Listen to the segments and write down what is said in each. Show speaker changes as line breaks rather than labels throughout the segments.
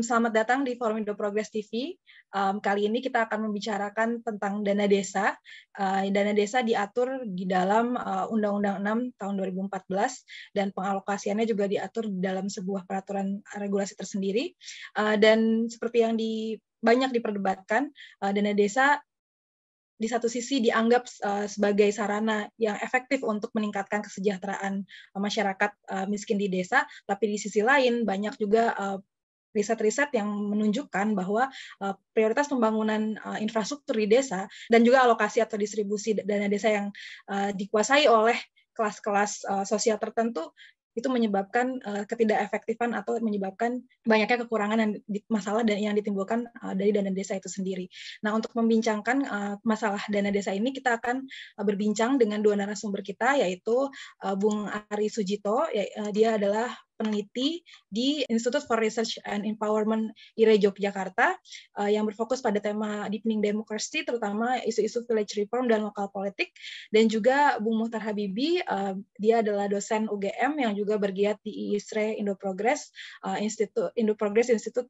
Selamat datang di Forum Indo Progress TV. Kali ini kita akan membicarakan tentang dana desa. Dana desa diatur di dalam Undang-Undang 6 tahun 2014 dan pengalokasiannya juga diatur di dalam sebuah peraturan regulasi tersendiri. Dan seperti yang banyak diperdebatkan, dana desa di satu sisi dianggap sebagai sarana yang efektif untuk meningkatkan kesejahteraan masyarakat miskin di desa, tapi di sisi lain banyak juga riset-riset yang menunjukkan bahwa prioritas pembangunan infrastruktur di desa dan juga alokasi atau distribusi dana desa yang dikuasai oleh kelas-kelas sosial tertentu itu menyebabkan ketidakefektifan atau menyebabkan banyaknya kekurangan dan masalah yang ditimbulkan dari dana desa itu sendiri. Nah, untuk membincangkan masalah dana desa ini, kita akan berbincang dengan dua narasumber kita, yaitu Bung Ari Sujito. Dia adalah peneliti di Institute for Research and Empowerment IRE Yogyakarta yang berfokus pada tema deepening democracy, terutama isu-isu village reform dan lokal politik. Dan juga Bung Muhtar Habibi, dia adalah dosen UGM yang juga bergiat di ISRE Indo Progress Institute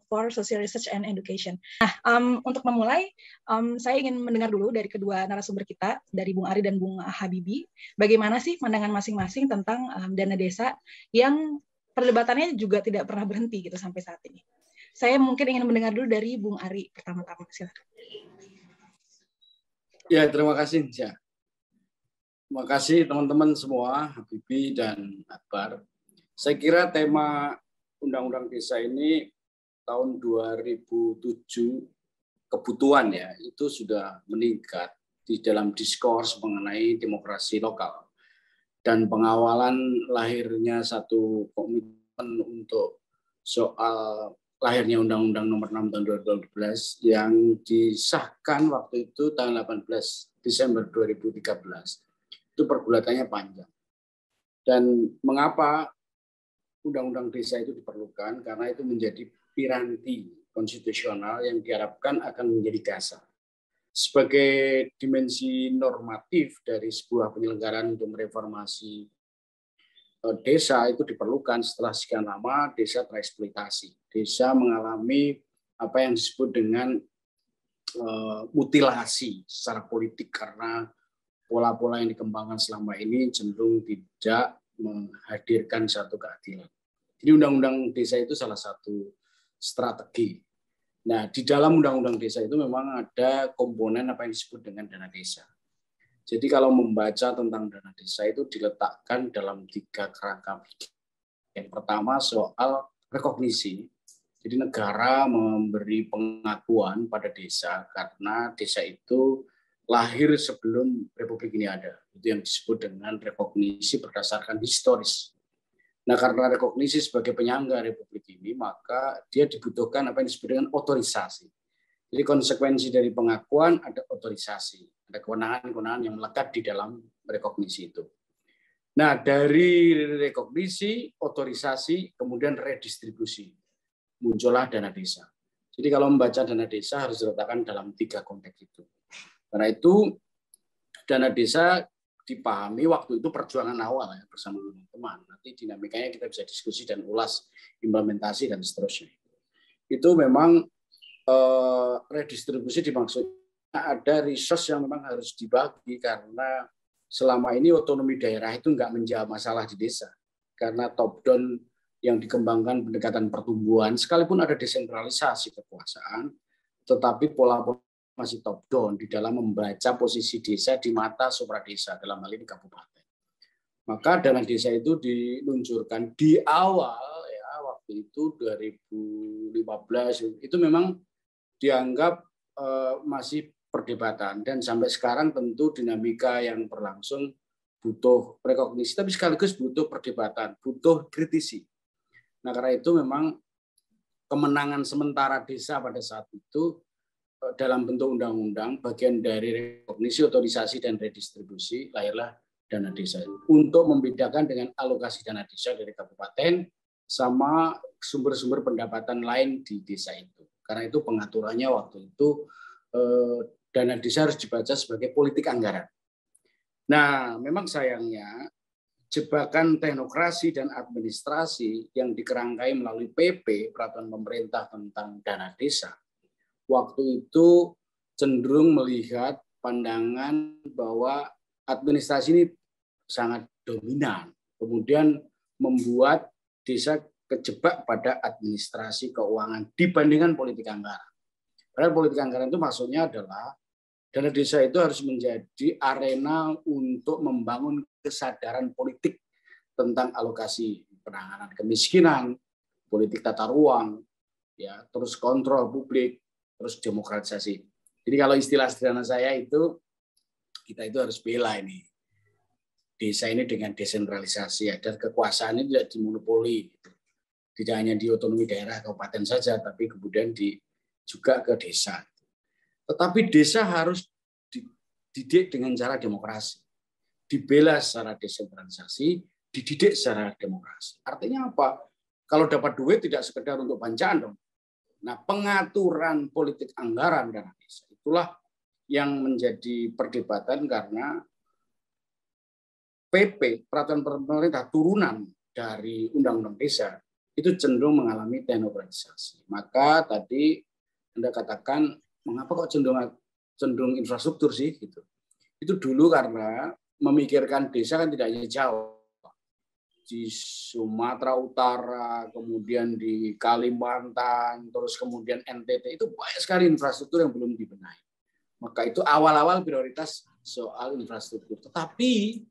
for Social Research and Education. Nah, untuk memulai, saya ingin mendengar dulu dari kedua narasumber kita, dari Bung Ari dan Bung Habibi, bagaimana sih pandangan masing-masing tentang dana desa yang perdebatannya juga tidak pernah berhenti gitu sampai saat ini. Saya mungkin ingin mendengar dulu dari Bung Ari pertama-tama, silakan.
Ya, terima kasih, Cia. Terima kasih teman-teman semua, Habibi dan Akbar. Saya kira tema Undang-Undang Desa ini tahun 2007 kebutuhan ya, itu sudah meningkat di dalam diskurs mengenai demokrasi lokal. Dan pengawalan lahirnya satu komitmen untuk soal lahirnya Undang-Undang Nomor 6 Tahun 2012 yang disahkan waktu itu tanggal 18 Desember 2013. Itu pergulatannya panjang. Dan mengapa Undang-Undang Desa itu diperlukan? Karena itu menjadi piranti konstitusional yang diharapkan akan menjadi dasar sebagai dimensi normatif dari sebuah penyelenggaraan untuk mereformasi desa. Itu diperlukan setelah sekian lama desa tereksploitasi. Desa mengalami apa yang disebut dengan mutilasi secara politik karena pola-pola yang dikembangkan selama ini cenderung tidak menghadirkan satu keadilan. Jadi Undang-Undang Desa itu salah satu strategi. Nah, di dalam Undang-Undang Desa itu memang ada komponen apa yang disebut dengan dana desa. Jadi kalau membaca tentang dana desa itu diletakkan dalam 3 kerangka. Yang pertama soal rekognisi. Jadi negara memberi pengakuan pada desa karena desa itu lahir sebelum Republik ini ada. Itu yang disebut dengan rekognisi berdasarkan historis. Nah, karena rekognisi sebagai penyangga Republik ini, maka dia dibutuhkan apa yang disebut dengan otorisasi. Jadi konsekuensi dari pengakuan ada otorisasi, ada kewenangan-kewenangan yang melekat di dalam rekognisi itu. Nah, dari rekognisi, otorisasi, kemudian redistribusi, muncullah dana desa. Jadi kalau membaca dana desa harus diletakkan dalam 3 konteks itu. Karena itu dana desa dipahami waktu itu perjuangan awal ya, bersama teman-teman. Nanti dinamikanya kita bisa diskusi dan ulas implementasi dan seterusnya. Itu memang redistribusi dimaksudnya ada resource yang memang harus dibagi karena selama ini otonomi daerah itu nggak menjawab masalah di desa. Karena top down yang dikembangkan pendekatan pertumbuhan, sekalipun ada desentralisasi kekuasaan, tetapi pola-pola masih top down di dalam membaca posisi desa di mata supradesa, dalam hal ini kabupaten. Maka dana desa itu diluncurkan di awal ya, waktu itu 2015 itu memang dianggap masih perdebatan, dan sampai sekarang tentu dinamika yang berlangsung butuh rekognisi tapi sekaligus butuh perdebatan, butuh kritisi. Nah, karena itu memang kemenangan sementara desa pada saat itu dalam bentuk undang-undang, bagian dari rekognisi, otorisasi, dan redistribusi, lahirlah dana desa. Untuk membedakan dengan alokasi dana desa dari kabupaten sama sumber-sumber pendapatan lain di desa itu. Karena itu pengaturannya waktu itu dana desa harus dibaca sebagai politik anggaran. Nah, memang sayangnya jebakan teknokrasi dan administrasi yang dikerangkai melalui PP, Peraturan Pemerintah tentang Dana Desa, waktu itu cenderung melihat pandangan bahwa administrasi ini sangat dominan, kemudian membuat desa kejebak pada administrasi keuangan dibandingkan politik anggaran. Padahal politik anggaran itu maksudnya adalah dana desa itu harus menjadi arena untuk membangun kesadaran politik tentang alokasi penanganan kemiskinan, politik tata ruang, ya, terus kontrol publik, terus demokratisasi. Jadi kalau istilah sederhana saya itu, kita itu harus bela ini. Desa ini dengan desentralisasi, dan kekuasaan ini tidak dimonopoli. Tidak hanya di otonomi daerah kabupaten saja, tapi kemudian juga ke desa. Tetapi desa harus dididik dengan cara demokrasi. Dibela secara desentralisasi, dididik secara demokrasi. Artinya apa? Kalau dapat duit tidak sekedar untuk bancaan dong. Nah, pengaturan politik anggaran dana desa itulah yang menjadi perdebatan karena PP, Peraturan Pemerintah turunan dari Undang-Undang Desa, itu cenderung mengalami teknokratisasi. Maka tadi Anda katakan, mengapa kok cenderung infrastruktur sih? Gitu. Itu dulu karena memikirkan desa kan tidak hanya Jawa. Di Sumatera Utara, kemudian di Kalimantan, terus kemudian NTT, itu banyak sekali infrastruktur yang belum dibenahi. Maka itu awal-awal prioritas soal infrastruktur. Tetapi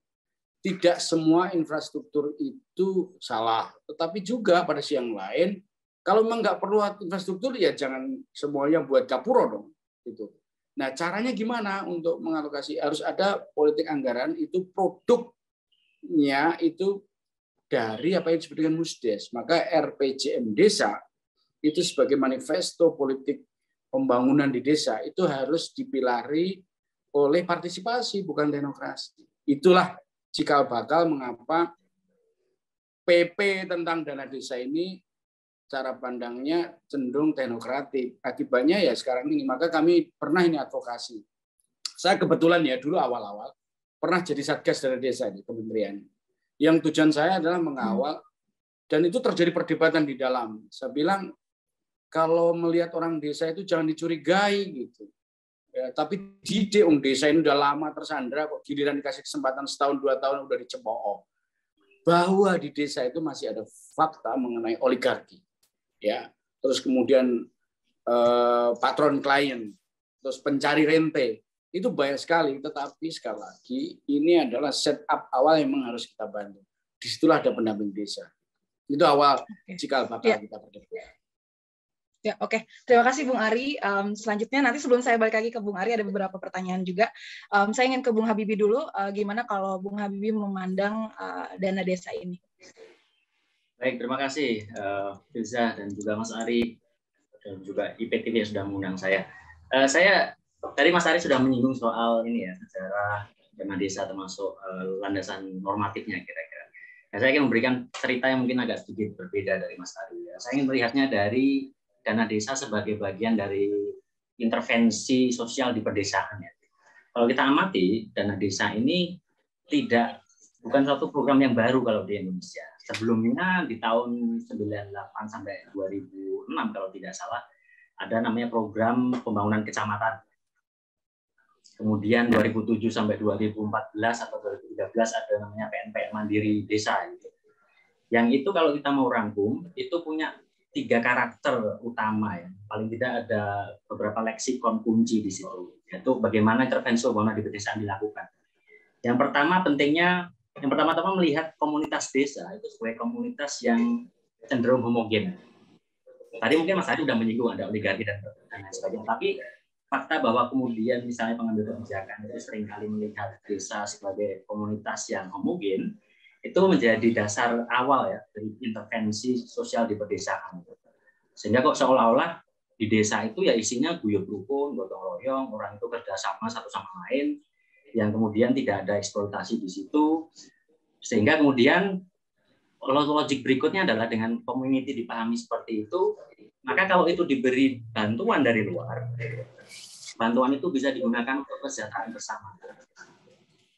tidak semua infrastruktur itu salah. Tetapi juga pada siang lain, kalau memang nggak perlu infrastruktur, ya jangan semuanya buat gapuro dong. Gitu. Nah, caranya gimana untuk mengalokasi? Harus ada politik anggaran, itu produknya itu dari apa yang disebut dengan Musdes. Maka RPJM Desa itu sebagai manifesto politik pembangunan di desa itu harus dipilari oleh partisipasi, bukan demokrasi. Itulah cikal bakal mengapa PP tentang dana desa ini cara pandangnya cenderung teknokratik. Akibatnya ya sekarang ini, maka kami pernah ini advokasi. Saya kebetulan ya dulu awal-awal pernah jadi Satgas Dana Desa di kementerian. Yang tujuan saya adalah mengawal, dan itu terjadi perdebatan di dalam. Saya bilang, kalau melihat orang desa itu jangan dicurigai gitu. Ya, tapi didik desa ini udah lama tersandra, kok giliran dikasih kesempatan setahun 2 tahun udah dicemooh. Bahwa di desa itu masih ada fakta mengenai oligarki. Ya, terus kemudian patron klien, terus pencari rente, itu banyak sekali. Tetapi sekali lagi ini adalah setup awal yang memang harus kita bantu. Disitulah ada pendamping desa. Itu awal cikal bakal kita berdua.
Ya, oke. Terima kasih Bung Ari. Selanjutnya nanti sebelum saya balik lagi ke Bung Ari ada beberapa pertanyaan juga. Saya ingin ke Bung Habibie dulu. Gimana kalau Bung Habibie memandang dana desa ini?
Baik, terima kasih Filza dan juga Mas Ari dan juga IPTV yang sudah mengundang saya. Tadi Mas Ari sudah menyinggung soal ini ya, sejarah dana desa termasuk landasan normatifnya kira-kira. Nah, saya ingin memberikan cerita yang mungkin agak sedikit berbeda dari Mas Ari. Saya ingin melihatnya dari dana desa sebagai bagian dari intervensi sosial di pedesaan. Ya. Kalau kita amati, dana desa ini bukan suatu program yang baru kalau di Indonesia. Sebelumnya di tahun 98 sampai 2006 kalau tidak salah ada namanya program pembangunan kecamatan. Kemudian 2007 sampai 2014 atau 2013 ada namanya PNPM Mandiri Desa. Yang itu kalau kita mau rangkum itu punya 3 karakter utama ya. Paling tidak ada beberapa leksikon kunci di situ. Yaitu bagaimana intervensi pembangunan di pedesaan dilakukan. Yang pertama pentingnya yang pertama-tama melihat komunitas desa itu sebagai komunitas yang cenderung homogen. Tadi mungkin Mas Ari sudah menyinggung ada oligarki dan lain sebagainya. Tapi fakta bahwa kemudian misalnya pengambil kebijakan itu seringkali melihat desa sebagai komunitas yang homogen, itu menjadi dasar awal ya dari intervensi sosial di pedesaan. Sehingga kok seolah-olah di desa itu ya isinya guyub rukun, gotong royong, orang itu kerjasama satu sama lain, yang kemudian tidak ada eksploitasi di situ, sehingga kemudian logik berikutnya adalah dengan community dipahami seperti itu, maka kalau itu diberi bantuan dari luar, bantuan itu bisa digunakan untuk kesejahteraan bersama.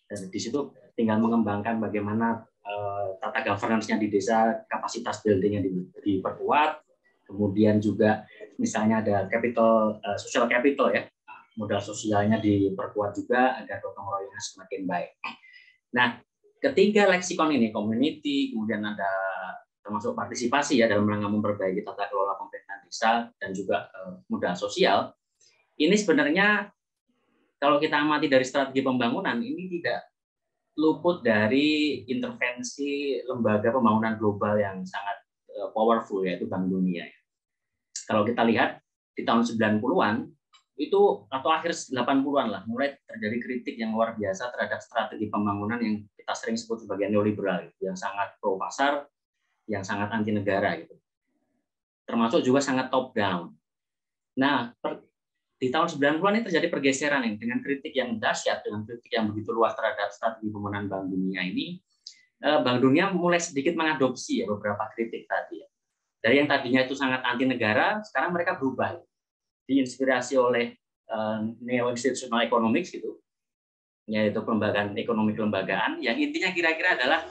Dan di situ tinggal mengembangkan bagaimana tata governance-nya di desa, kapasitas building-nya diperkuat, kemudian juga misalnya ada social capital ya, modal sosialnya diperkuat juga agar gotong royongnya semakin baik. Nah, ketiga leksikon ini, community, kemudian ada termasuk partisipasi ya dalam rangka memperbaiki tata kelola pemerintahan desa dan juga modal sosial. Ini sebenarnya kalau kita amati dari strategi pembangunan ini tidak luput dari intervensi lembaga pembangunan global yang sangat powerful yaitu Bank Dunia. Kalau kita lihat di tahun 90-an itu atau akhir 80-an lah mulai terjadi kritik yang luar biasa terhadap strategi pembangunan yang kita sering sebut sebagai neoliberal yang sangat pro pasar, yang sangat anti negara gitu. Termasuk juga sangat top down. Nah, di tahun 90-an ini terjadi pergeseran ini dengan kritik yang dahsyat, dengan kritik yang begitu luas terhadap strategi pembangunan Bank Dunia ini. Bank Dunia mulai sedikit mengadopsi ya beberapa kritik tadi. Dari yang tadinya itu sangat anti negara, sekarang mereka berubah. Diinspirasi oleh neo-institutional economics gitu, yaitu kelembagaan ekonomi kelembagaan, yang intinya kira-kira adalah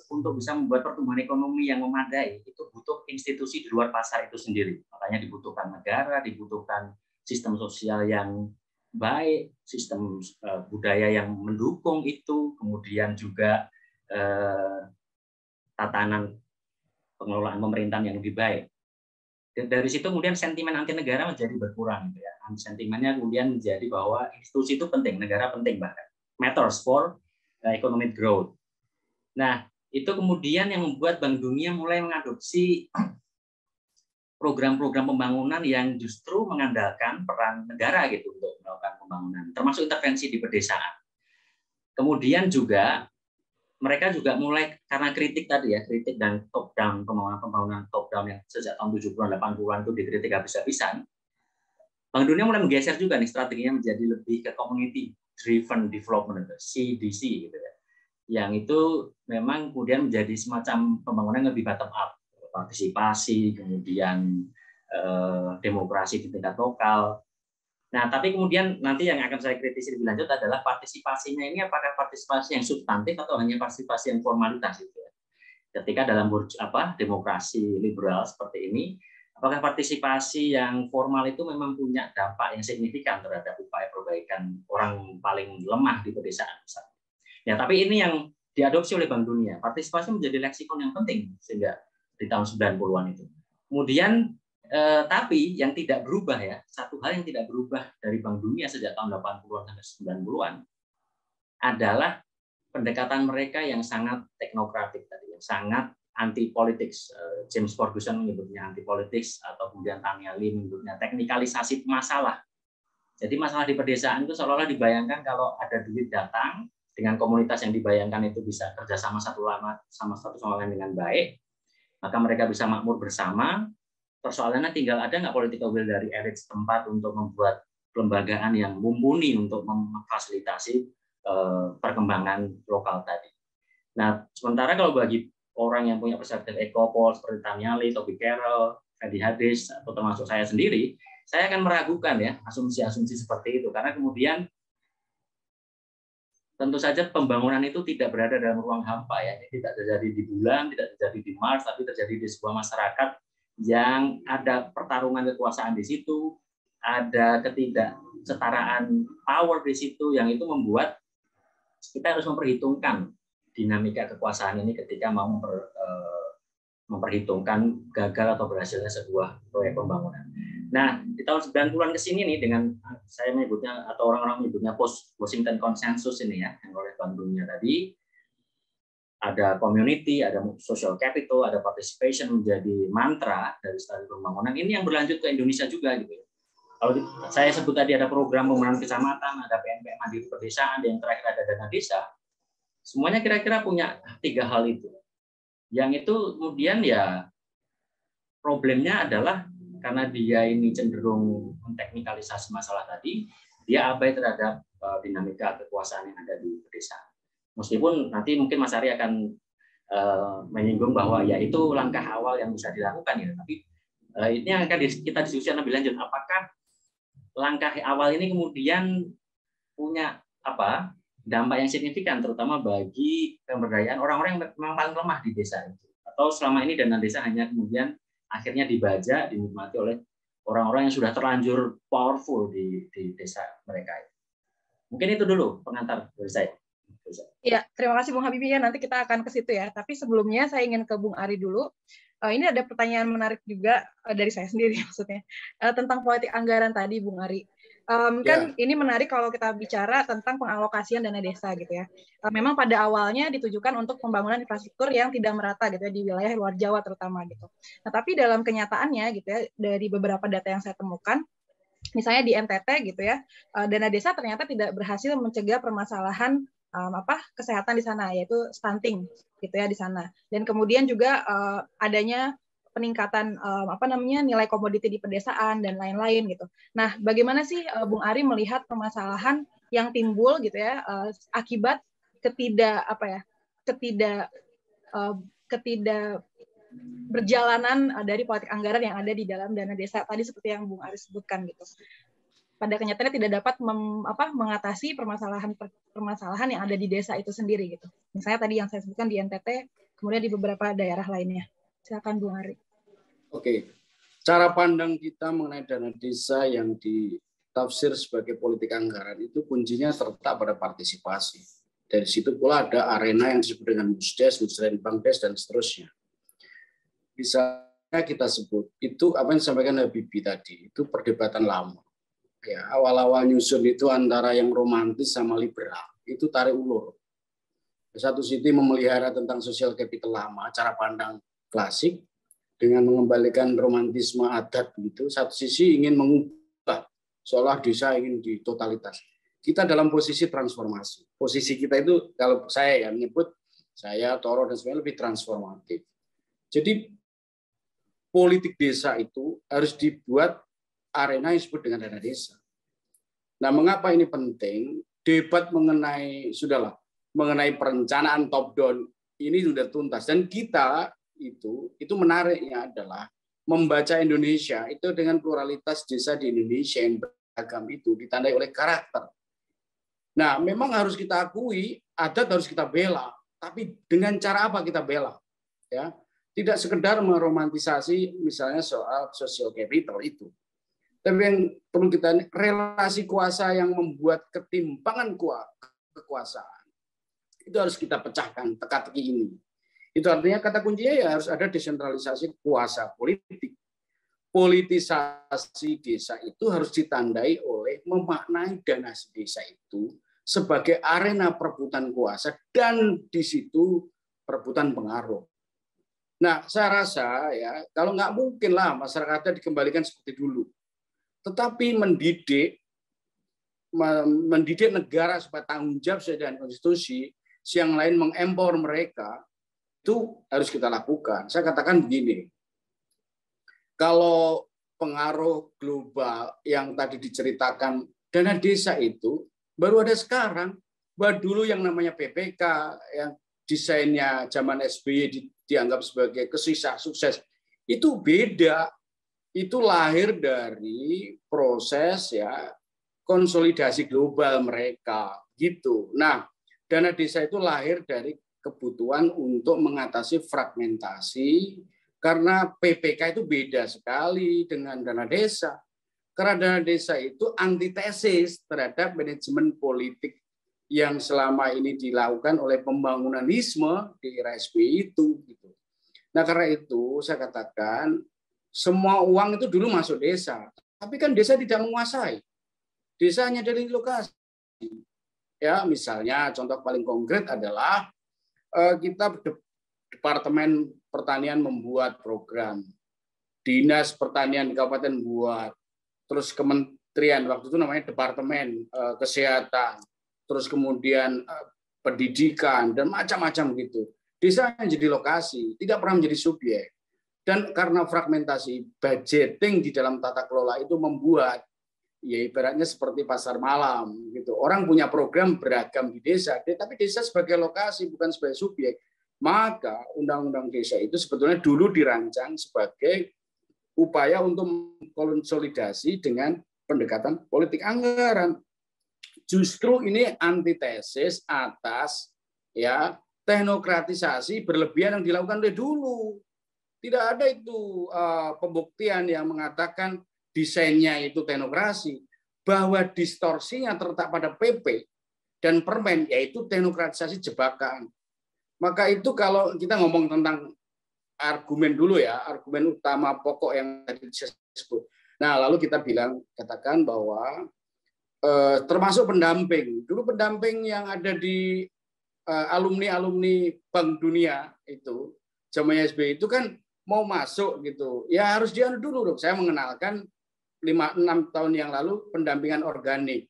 untuk bisa membuat pertumbuhan ekonomi yang memadai, itu butuh institusi di luar pasar itu sendiri. Makanya dibutuhkan negara, dibutuhkan sistem sosial yang baik, sistem budaya yang mendukung itu, kemudian juga tatanan pengelolaan pemerintahan yang lebih baik. Dari situ kemudian sentimen anti negara menjadi berkurang. Ya. Sentimennya kemudian menjadi bahwa institusi itu penting, negara penting bahkan. Matters for economic growth. Nah, itu kemudian yang membuat Bank Dunia mulai mengadopsi program-program pembangunan yang justru mengandalkan peran negara gitu untuk melakukan pembangunan, termasuk intervensi di pedesaan. Kemudian juga mereka juga mulai karena kritik tadi ya, kritik dan top down, pembangunan top down yang sejak tahun 70-an 80-an itu dikritik habis-habisan. Bank Dunia mulai menggeser juga nih strateginya menjadi lebih ke community driven development, CDC gitu ya. Yang itu memang kemudian menjadi semacam pembangunan yang lebih bottom up, partisipasi, kemudian demokrasi di tingkat lokal. Nah, tapi kemudian nanti yang akan saya kritisi lebih lanjut adalah partisipasinya ini apakah partisipasi yang substantif atau hanya partisipasi yang formalitas itu ya. Ketika dalam demokrasi liberal seperti ini, apakah partisipasi yang formal itu memang punya dampak yang signifikan terhadap upaya perbaikan orang paling lemah di pedesaan misalnya. Ya, tapi ini yang diadopsi oleh Bank Dunia. Partisipasi menjadi leksikon yang penting sehingga di tahun 90-an itu. Kemudian tapi yang tidak berubah ya, satu hal yang tidak berubah dari Bank Dunia sejak tahun 80-an sampai 90-an adalah pendekatan mereka yang sangat teknokratik tadi, yang sangat anti politics. James Ferguson menyebutnya anti politics atau kemudian Tanya Lee menyebutnya teknikalisasi masalah. Jadi masalah di pedesaan itu seolah-olah dibayangkan kalau ada duit datang dengan komunitas yang dibayangkan itu bisa kerjasama satu sama lain dengan baik, maka mereka bisa makmur bersama. Persoalannya tinggal ada nggak political will dari elit setempat untuk membuat kelembagaan yang mumpuni untuk memfasilitasi perkembangan lokal tadi. Nah, sementara kalau bagi orang yang punya perspektif ekopol seperti Tanya Lee, Toby Carroll, Freddy Hadis, atau termasuk saya sendiri, saya akan meragukan ya asumsi-asumsi seperti itu karena kemudian tentu saja pembangunan itu tidak berada dalam ruang hampa ya, tidak terjadi di bulan, tidak terjadi di Mars, tapi terjadi di sebuah masyarakat yang ada pertarungan kekuasaan di situ, ada ketidaksetaraan power di situ, yang itu membuat kita harus memperhitungkan dinamika kekuasaan ini ketika mau memperhitungkan gagal atau berhasilnya sebuah proyek pembangunan. Nah, di tahun 90-an ke sini nih dengan saya menyebutnya atau orang-orang menyebutnya post Washington Consensus ini ya, yang oleh Bank Dunia tadi, ada community, ada social capital, ada participation menjadi mantra dari strategi pembangunan. Ini yang berlanjut ke Indonesia juga gitu. Kalau saya sebut tadi ada program pembangunan kecamatan, ada PNPM Mandiri Pedesaan, yang terakhir ada dana desa. Semuanya kira-kira punya tiga hal itu. Yang itu kemudian ya problemnya adalah karena dia ini cenderung menteknikalisasi masalah tadi, dia abai terhadap dinamika kekuasaan yang ada di pedesaan. Meskipun nanti mungkin Mas Ari akan menyinggung bahwa ya itu langkah awal yang bisa dilakukan ya, tapi ini yang akan kita diskusikan lebih lanjut. Apakah langkah awal ini kemudian punya dampak yang signifikan terutama bagi pemberdayaan orang-orang yang memang paling lemah di desa itu. Atau selama ini dana desa hanya kemudian akhirnya dibajak, dinikmati oleh orang-orang yang sudah terlanjur powerful di desa mereka. Mungkin itu dulu pengantar dari saya.
Ya, terima kasih Bung Habibie ya. Nanti kita akan ke situ ya. Tapi sebelumnya saya ingin ke Bung Ari dulu. Ini ada pertanyaan menarik juga dari saya sendiri maksudnya tentang politik anggaran tadi, Bung Ari. Kan ini menarik kalau kita bicara tentang pengalokasian dana desa gitu ya. Memang pada awalnya ditujukan untuk pembangunan infrastruktur yang tidak merata gitu ya di wilayah luar Jawa terutama gitu. Nah, tapi dalam kenyataannya gitu ya dari beberapa data yang saya temukan, misalnya di NTT gitu ya, dana desa ternyata tidak berhasil mencegah permasalahan kesehatan di sana, yaitu stunting gitu ya di sana. Dan kemudian juga adanya peningkatan nilai komoditi di pedesaan dan lain-lain gitu. Nah, bagaimana sih Bung Ari melihat permasalahan yang timbul gitu ya akibat ketidak berjalanan dari politik anggaran yang ada di dalam dana desa tadi seperti yang Bung Ari sebutkan gitu. Pada kenyataannya tidak dapat mengatasi permasalahan yang ada di desa itu sendiri gitu. Misalnya tadi yang saya sebutkan di NTT, kemudian di beberapa daerah lainnya. Silakan Bung Ari.
Oke, cara pandang kita mengenai dana desa yang ditafsir sebagai politik anggaran itu kuncinya terletak pada partisipasi. Dari situ pula ada arena yang disebut dengan Musdes, Musrenbangdes, dan seterusnya. Bisa kita sebut, itu apa yang disampaikan Habibie tadi, itu perdebatan lama. Ya, awal-awal nyusun itu antara yang romantis sama liberal, itu tarik ulur. Satu sisi memelihara tentang sosial capital lama, cara pandang klasik, dengan mengembalikan romantisme adat gitu, satu sisi ingin mengubah seolah desa ingin ditotalitas. Kita dalam posisi transformasi. Posisi kita itu kalau saya menyebut saya Toro dan sebagainya lebih transformatif. Jadi politik desa itu harus dibuat arena yang disebut dengan dana desa. Nah, mengapa ini penting? Debat mengenai perencanaan top down ini sudah tuntas dan kita itu menariknya adalah membaca Indonesia itu dengan pluralitas desa di Indonesia yang beragam itu ditandai oleh karakter. Nah, memang harus kita akui adat harus kita bela, tapi dengan cara apa kita bela? Ya, tidak sekedar meromantisasi misalnya soal social capital itu. Tapi yang perlu kita relasi kuasa yang membuat ketimpangan kekuasaan itu harus kita pecahkan teka-teki ini. Itu artinya kata kuncinya ya harus ada desentralisasi kuasa politik. Politisasi desa itu harus ditandai oleh memaknai dana desa itu sebagai arena perebutan kuasa dan di situ perebutan pengaruh. Nah, saya rasa ya kalau nggak mungkin lah masyarakatnya dikembalikan seperti dulu. Tetapi mendidik negara supaya tanggung jawab sesuai dengan konstitusi, yang lain mengempower mereka, itu harus kita lakukan. Saya katakan begini, kalau pengaruh global yang tadi diceritakan, dana desa itu baru ada sekarang. Bahwa dulu yang namanya PPK, yang desainnya zaman SBY dianggap sebagai kesisa sukses, itu beda. Itu lahir dari proses ya konsolidasi global mereka gitu. Nah, dana desa itu lahir dari kebutuhan untuk mengatasi fragmentasi karena PPK itu beda sekali dengan dana desa. Karena dana desa itu antitesis terhadap manajemen politik yang selama ini dilakukan oleh pembangunanisme di era SBY itu. Gitu. Nah, karena itu saya katakan semua uang itu dulu masuk desa, tapi kan desa tidak menguasai. Desa hanya dari lokasi. Ya, misalnya contoh paling konkret adalah kita Departemen Pertanian membuat program, Dinas Pertanian di Kabupaten buat, terus Kementerian waktu itu namanya Departemen Kesehatan, terus kemudian pendidikan dan macam-macam gitu. Desa menjadi lokasi, tidak pernah menjadi subjek. Dan karena fragmentasi budgeting di dalam tata kelola itu membuat ya ibaratnya seperti pasar malam gitu. Orang punya program beragam di desa, tapi desa sebagai lokasi bukan sebagai subjek. Maka undang-undang desa itu sebetulnya dulu dirancang sebagai upaya untuk konsolidasi dengan pendekatan politik anggaran. justru ini antitesis atas ya teknokratisasi berlebihan yang dilakukan oleh dulu. Tidak ada itu pembuktian yang mengatakan desainnya itu teknokrasi, bahwa distorsinya terletak pada PP dan Permen, yaitu teknokratisasi jebakan. Maka itu kalau kita ngomong tentang argumen dulu ya, argumen utama pokok yang tadi disebut. Nah, lalu kita katakan bahwa termasuk pendamping. Dulu pendamping yang ada di alumni Bank Dunia itu, zamannya SBY itu kan mau masuk gitu, ya harus dianu dulu dong. Saya mengenalkan 5-6 tahun yang lalu pendampingan organik,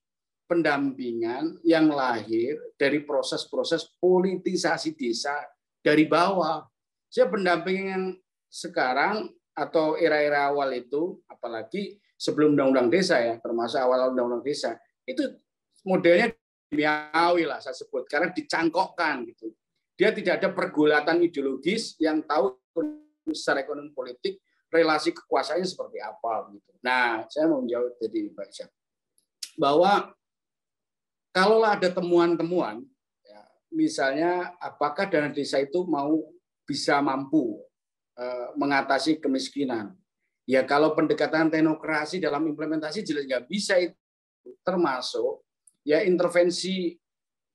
pendampingan yang lahir dari proses-proses politisasi desa dari bawah. Saya pendampingan yang sekarang atau era-era awal itu, apalagi sebelum undang-undang desa ya, termasuk awal undang-undang desa, itu modelnya duniawi lah saya sebut, karena dicangkokkan gitu. Dia tidak ada pergulatan ideologis yang tahu secara ekonomi politik relasi kekuasaannya seperti apa gitu. Nah, saya mau menjawab tadi Pak Isyam, bahwa kalau ada temuan-temuan, ya, misalnya apakah dana desa itu bisa mampu mengatasi kemiskinan? Ya kalau pendekatan teknokrasi dalam implementasi jelas nggak bisa itu, termasuk ya intervensi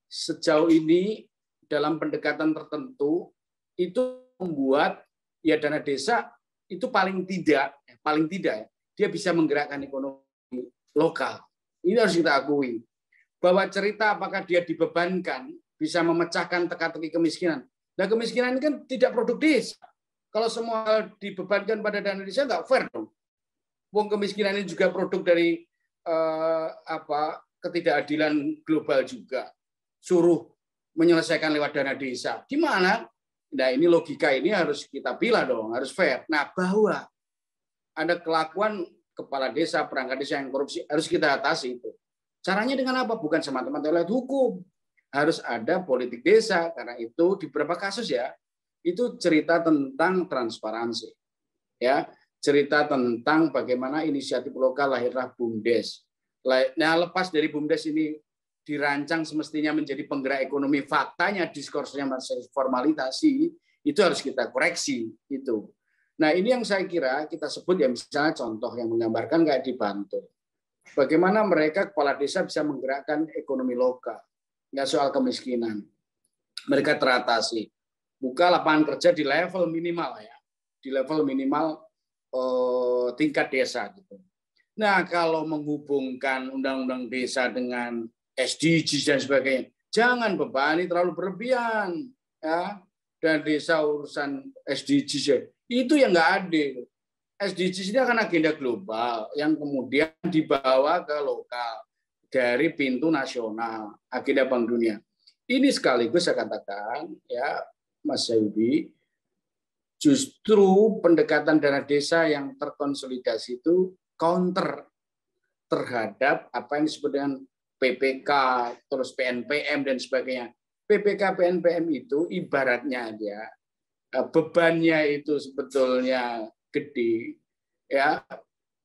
sejauh ini dalam pendekatan tertentu itu membuat ya dana desa itu paling tidak ya, dia bisa menggerakkan ekonomi lokal. Ini harus kita akui. Bahwa cerita apakah dia dibebankan bisa memecahkan teka-teki kemiskinan. Nah, kemiskinan ini kan tidak produk desa. Kalau semua dibebankan pada dana desa nggak fair dong. Wong kemiskinan ini juga produk dari ketidakadilan global juga. Suruh menyelesaikan lewat dana desa. Gimana? Nah, ini logika ini harus kita pilih dong, harus fair. Nah, bahwa ada kelakuan kepala desa, perangkat desa yang korupsi, harus kita atasi itu. Caranya dengan apa? Bukan semata-mata lewat hukum. Harus ada politik desa, karena itu di beberapa kasus ya, itu cerita tentang transparansi. Ya, cerita tentang bagaimana inisiatif lokal lahirlah BUMDes. Nah, lepas dari BUMDes ini dirancang semestinya menjadi penggerak ekonomi, faktanya diskursnya masih formalisasi, itu harus kita koreksi itu. Nah, ini yang saya kira kita sebut ya, misalnya contoh yang menggambarkan kayak di Bantul. Bagaimana mereka kepala desa bisa menggerakkan ekonomi lokal, nggak soal kemiskinan. Mereka teratasi, buka lapangan kerja di level minimal ya, di level minimal tingkat desa gitu. Nah, kalau menghubungkan undang-undang desa dengan SDGs dan sebagainya, jangan bebani terlalu berlebihan ya. Dan desa urusan SDGs ya, itu yang nggak adil. SDGs ini akan agenda global yang kemudian dibawa ke lokal dari pintu nasional, agenda Bank Dunia. Ini sekaligus saya katakan ya, Mas Yudi, justru pendekatan dana desa yang terkonsolidasi itu counter terhadap apa yang disebut dengan PPK, terus PNPM dan sebagainya. PPK, PNPM itu ibaratnya dia bebannya itu sebetulnya gede, ya,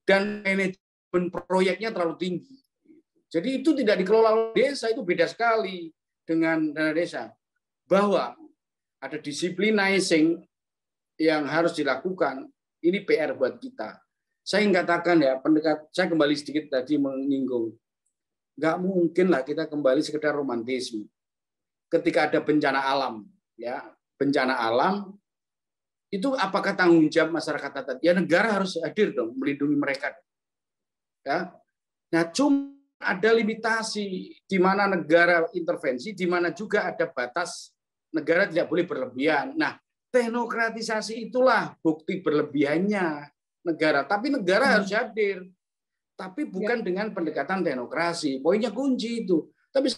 dan manajemen proyeknya terlalu tinggi. Jadi itu tidak dikelola oleh desa, itu beda sekali dengan dana desa. Bahwa ada disciplinizing yang harus dilakukan, ini PR buat kita. Saya ingin katakan ya, saya kembali sedikit tadi menyinggung, nggak mungkin lah kita kembali sekedar romantisme. Ketika ada bencana alam, ya bencana alam itu apakah tanggung jawab masyarakat adat? Ya negara harus hadir dong, melindungi mereka. Ya, nah cuma ada limitasi di mana negara intervensi, di mana juga ada batas negara tidak boleh berlebihan. Nah, teknokratisasi itulah bukti berlebihannya negara. Tapi negara harus hadir. Tapi bukan dengan pendekatan teknokrasi. Poinnya kunci itu. Tapi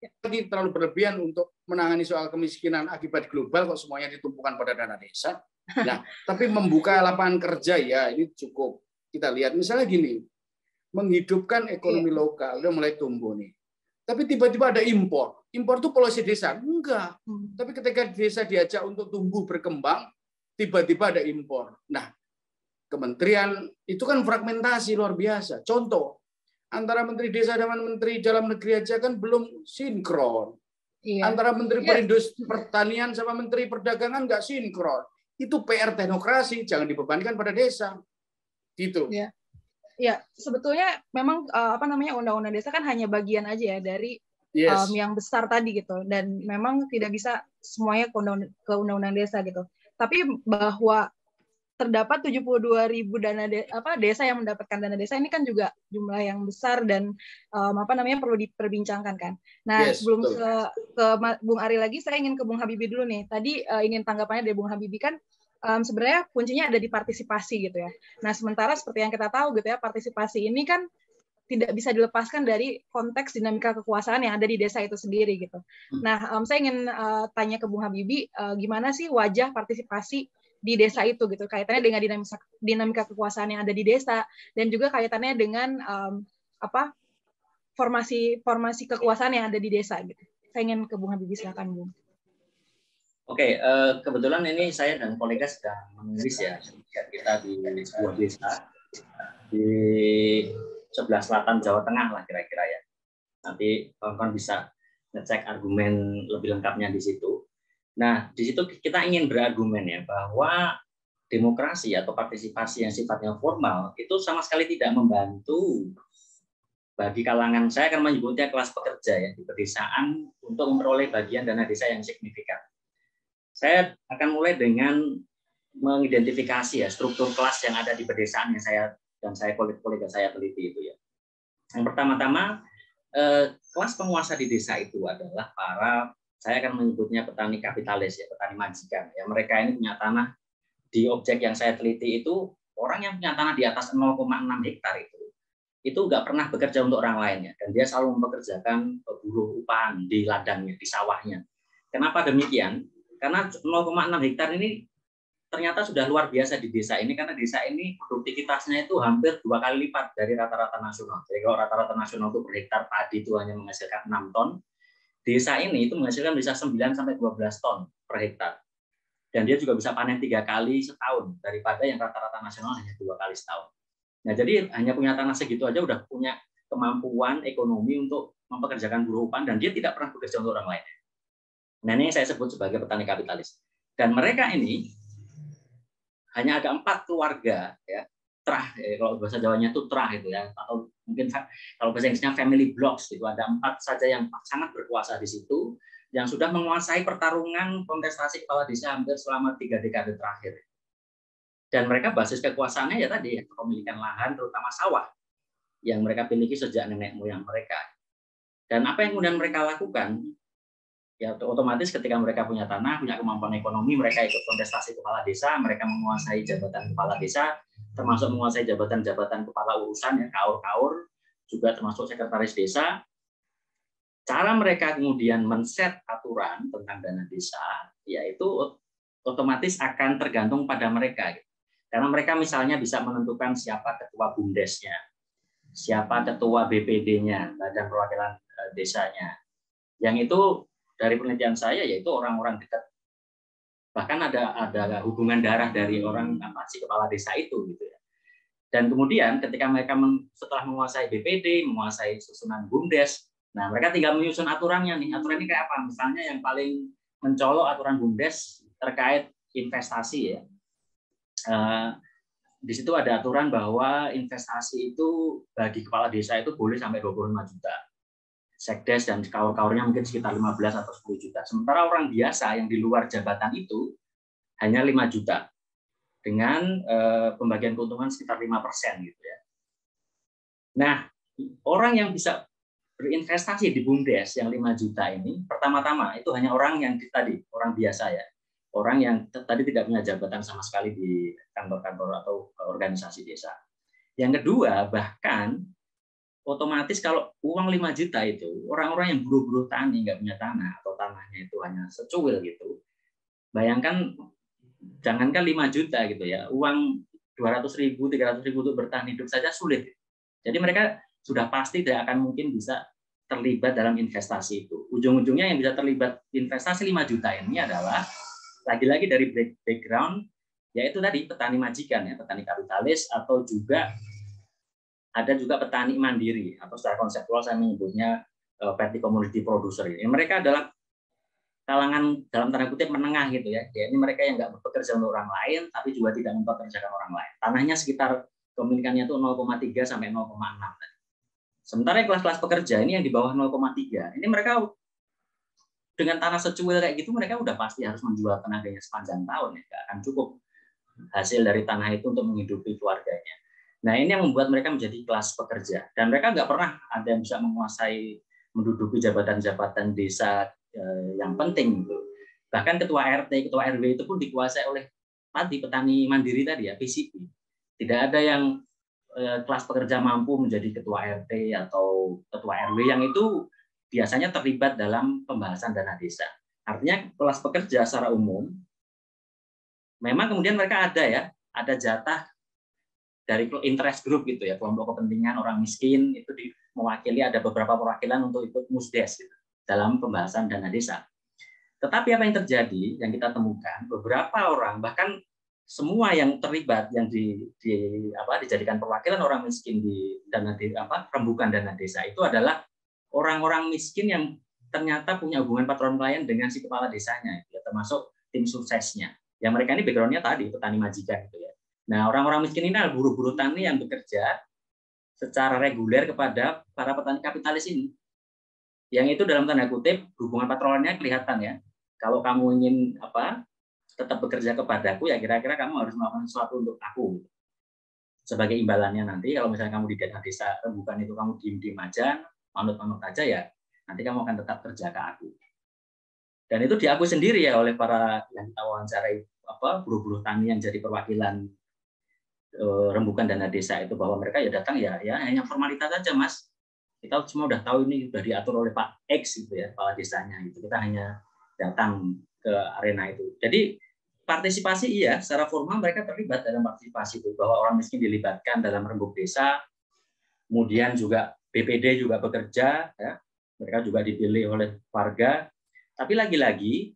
lagi terlalu berlebihan untuk menangani soal kemiskinan akibat global kok semuanya ditumpukan pada dana desa. Nah, tapi membuka lapangan kerja ya ini cukup. Kita lihat misalnya gini, menghidupkan ekonomi lokal udah mulai tumbuh nih. Tapi tiba-tiba ada impor. Impor itu polisi desa? Enggak. Tapi ketika desa diajak untuk tumbuh berkembang, tiba-tiba ada impor. Nah, kementerian itu kan fragmentasi luar biasa. Contoh, Antara Menteri Desa dengan Menteri Dalam Negeri aja kan belum sinkron.
Iya.
Antara Menteri Pertanian sama Menteri Perdagangan nggak sinkron. Itu PR teknokrasi, jangan dibebankan pada desa. Gitu.
Iya. Ya, sebetulnya memang undang-undang desa kan hanya bagian aja ya dari yang besar tadi gitu, dan memang tidak bisa semuanya ke undang-undang desa gitu. Tapi bahwa terdapat 72.000 desa yang mendapatkan dana desa ini kan juga jumlah yang besar dan perlu diperbincangkan kan. Nah, sebelum ke Bung Ari lagi, saya ingin ke Bung Habibie dulu nih. Tadi ingin tanggapannya dari Bung Habibie kan. Sebenarnya kuncinya ada di partisipasi gitu ya. Nah, sementara seperti yang kita tahu gitu ya, partisipasi ini kan tidak bisa dilepaskan dari konteks dinamika kekuasaan yang ada di desa itu sendiri gitu. Nah, saya ingin tanya ke Bung Habibie, gimana sih wajah partisipasi di desa itu gitu, kaitannya dengan dinamika kekuasaan yang ada di desa dan juga kaitannya dengan formasi kekuasaan yang ada di desa gitu. Saya ingin ke Bung Habibie, silakan Bung.
Oke, kebetulan ini saya dan kolega sedang menulis ya kita di sebuah desa di sebelah selatan Jawa Tengah lah kira-kira ya. Nanti kawan-kawan bisa ngecek argumen lebih lengkapnya di situ. Nah, di situ kita ingin berargumen ya bahwa demokrasi atau partisipasi yang sifatnya formal itu sama sekali tidak membantu bagi kalangan, saya akan menyebutnya kelas pekerja ya di pedesaan untuk memperoleh bagian dana desa yang signifikan. Saya akan mulai dengan mengidentifikasi ya struktur kelas yang ada di pedesaan yang saya kolega saya teliti itu ya. Yang pertama-tama kelas penguasa di desa itu adalah saya akan menyebutnya petani kapitalis ya, petani majikan ya. Mereka ini punya tanah di objek yang saya teliti itu, orang yang punya tanah di atas 0,6 hektar itu nggak pernah bekerja untuk orang lainnya, dan dia selalu mempekerjakan buruh upahan di ladangnya, di sawahnya. Kenapa demikian? Karena 0,6 hektar ini ternyata sudah luar biasa di desa ini, karena desa ini produktivitasnya itu hampir 2 kali lipat dari rata-rata nasional. Jadi kalau rata-rata nasional itu per hektar padi itu hanya menghasilkan 6 ton, desa ini itu menghasilkan bisa 9 sampai 12 ton per hektar. Dan dia juga bisa panen 3 kali setahun daripada yang rata-rata nasional hanya 2 kali setahun. Nah, jadi hanya punya tanah segitu aja udah punya kemampuan ekonomi untuk mempekerjakan buruh upahan, dan dia tidak pernah bekerja untuk orang lain. Nah, ini saya sebut sebagai petani kapitalis. Dan mereka ini hanya ada 4 keluarga ya, terah kalau bahasa Jawanya itu terah itu ya, atau mungkin kalau bahasa Inggrisnya family blocks itu, ada 4 saja yang sangat berkuasa di situ, yang sudah menguasai pertarungan kontestasi kepala desa hampir selama 3 dekade terakhir. Dan mereka basis kekuasaannya ya tadi kepemilikan lahan, terutama sawah yang mereka miliki sejak nenek moyang mereka. Dan apa yang kemudian mereka lakukan? Ya otomatis ketika mereka punya tanah, punya kemampuan ekonomi, mereka ikut kontestasi kepala desa, mereka menguasai jabatan kepala desa, termasuk menguasai jabatan-jabatan kepala urusan, ya, kaur-kaur, juga termasuk sekretaris desa. Cara mereka kemudian men-set aturan tentang dana desa, yaitu otomatis akan tergantung pada mereka. Karena mereka misalnya bisa menentukan siapa ketua BUMDesnya, siapa ketua BPD-nya, Badan Perwakilan Desanya. Yang itu dari penelitian saya yaitu orang-orang dekat. Bahkan ada hubungan darah dari orang si kepala desa itu gitu ya. Dan kemudian ketika mereka setelah menguasai BPD, menguasai susunan BUMDes, nah mereka tinggal menyusun aturannya nih. Aturan ini kayak apa? Misalnya yang paling mencolok aturan BUMDes terkait investasi ya. Di situ ada aturan bahwa investasi itu bagi kepala desa itu boleh sampai 25 juta. Sekdes dan kaur-kaurnya mungkin sekitar 15 atau 10 juta. Sementara orang biasa yang di luar jabatan itu hanya 5 juta. Dengan pembagian keuntungan sekitar 5% gitu ya. Nah, orang yang bisa berinvestasi di BUMDes yang 5 juta ini, pertama-tama itu hanya orang yang tadi, orang biasa ya. Orang yang tadi tidak punya jabatan sama sekali di kantor-kantor atau organisasi desa. Yang kedua, bahkan otomatis kalau uang 5 juta itu, orang-orang yang buruh-buruh tani, nggak punya tanah, atau tanahnya itu hanya secuil gitu, bayangkan, jangankan 5 juta gitu ya, uang 200.000, 300.000 untuk bertahan hidup saja sulit. Jadi mereka sudah pasti tidak akan mungkin bisa terlibat dalam investasi itu. Ujung-ujungnya yang bisa terlibat investasi 5 juta ini adalah lagi-lagi dari background, yaitu tadi petani majikan ya, petani kapitalis, atau juga ada juga petani mandiri atau secara konseptual saya menyebutnya petty commodity producer. Ini mereka adalah kalangan dalam tanda kutip menengah gitu ya. Ini mereka yang nggak bekerja untuk orang lain, tapi juga tidak mempekerjakan orang lain. Tanahnya sekitar kepemilikannya itu 0,3 sampai 0,6. Sementara kelas-kelas pekerja ini yang di bawah 0,3, ini mereka dengan tanah secuil kayak gitu, mereka udah pasti harus menjual tenaganya sepanjang tahun ya, nggak akan cukup hasil dari tanah itu untuk menghidupi keluarganya. Nah ini yang membuat mereka menjadi kelas pekerja, dan mereka nggak pernah ada yang bisa menguasai menduduki jabatan-jabatan desa yang penting gitu. Bahkan ketua RT, ketua RW itu pun dikuasai oleh tadi petani mandiri tadi ya, PCP. Tidak ada yang kelas pekerja mampu menjadi ketua RT atau ketua RW yang itu biasanya terlibat dalam pembahasan dana desa. Artinya kelas pekerja secara umum memang kemudian mereka ada jatah dari interest group gitu ya, kelompok kepentingan orang miskin itu mewakili, ada beberapa perwakilan untuk ikut musdes gitu, dalam pembahasan dana desa. Tetapi apa yang terjadi, yang kita temukan, beberapa orang bahkan semua yang terlibat yang dijadikan perwakilan orang miskin di rembukan dana desa itu adalah orang-orang miskin yang ternyata punya hubungan patron klien dengan si kepala desanya, ya, termasuk tim suksesnya. Yang mereka ini background-nya tadi petani majikan gitu ya. Nah, orang-orang miskin ini adalah buruh-buruh tani yang bekerja secara reguler kepada para petani kapitalis ini. Yang itu dalam tanda kutip hubungan patronnya kelihatan ya. Kalau kamu ingin tetap bekerja kepadaku, ya kira-kira kamu harus melakukan sesuatu untuk aku. Sebagai imbalannya nanti kalau misalnya kamu di dana desa rembukan itu kamu diem-diem aja, manut-manut aja ya, nanti kamu akan tetap kerja ke aku. Dan itu diakui sendiri ya oleh para yang kita wawancarai buruh-buruh tani yang jadi perwakilan rembukan dana desa itu, bahwa mereka ya datang ya hanya formalitas saja Mas. Kita semua udah tahu ini sudah diatur oleh Pak X gitu ya, kepala desanya gitu. Kita hanya datang ke arena itu. Jadi partisipasi iya, secara formal mereka terlibat dalam partisipasi itu, bahwa orang miskin dilibatkan dalam rembuk desa. Kemudian juga BPD juga bekerja, ya. Mereka juga dipilih oleh warga. Tapi lagi-lagi,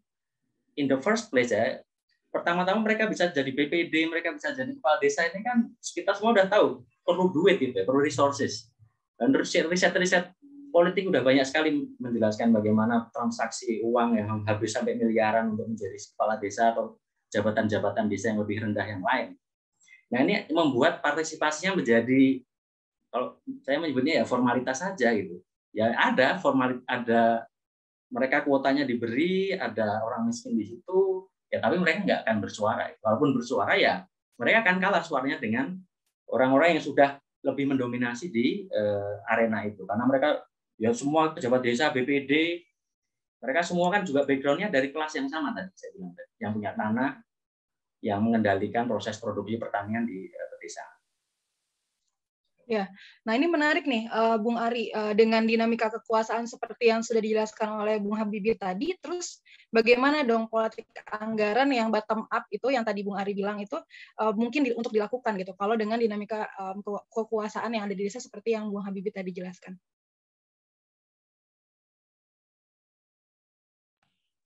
in the first place ya, pertama-tama mereka bisa jadi BPD, mereka bisa jadi kepala desa, ini kan kita semua udah tahu perlu duit gitu ya, perlu resources. Dan riset-riset politik udah banyak sekali menjelaskan bagaimana transaksi uang yang habis sampai miliaran untuk menjadi kepala desa atau jabatan-jabatan desa yang lebih rendah yang lain. Nah ini membuat partisipasinya menjadi, kalau saya menyebutnya ya formalitas saja gitu. Ya ada mereka kuotanya diberi, ada orang miskin di situ, ya tapi mereka nggak akan bersuara. Walaupun bersuara ya mereka akan kalah suaranya dengan orang-orang yang sudah lebih mendominasi di arena itu. Karena mereka ya semua pejabat desa, BPD, mereka semua kan juga background-nya dari kelas yang sama tadi saya bilang, yang punya tanah, yang mengendalikan proses produksi pertanian di pedesaan.
Ya, nah ini menarik nih, Bung Ari, dengan dinamika kekuasaan seperti yang sudah dijelaskan oleh Bung Habibie tadi, terus bagaimana dong politik anggaran yang bottom up itu, yang tadi Bung Ari bilang itu mungkin untuk dilakukan gitu, kalau dengan dinamika kekuasaan yang ada di desa seperti yang Bung Habibie tadi jelaskan.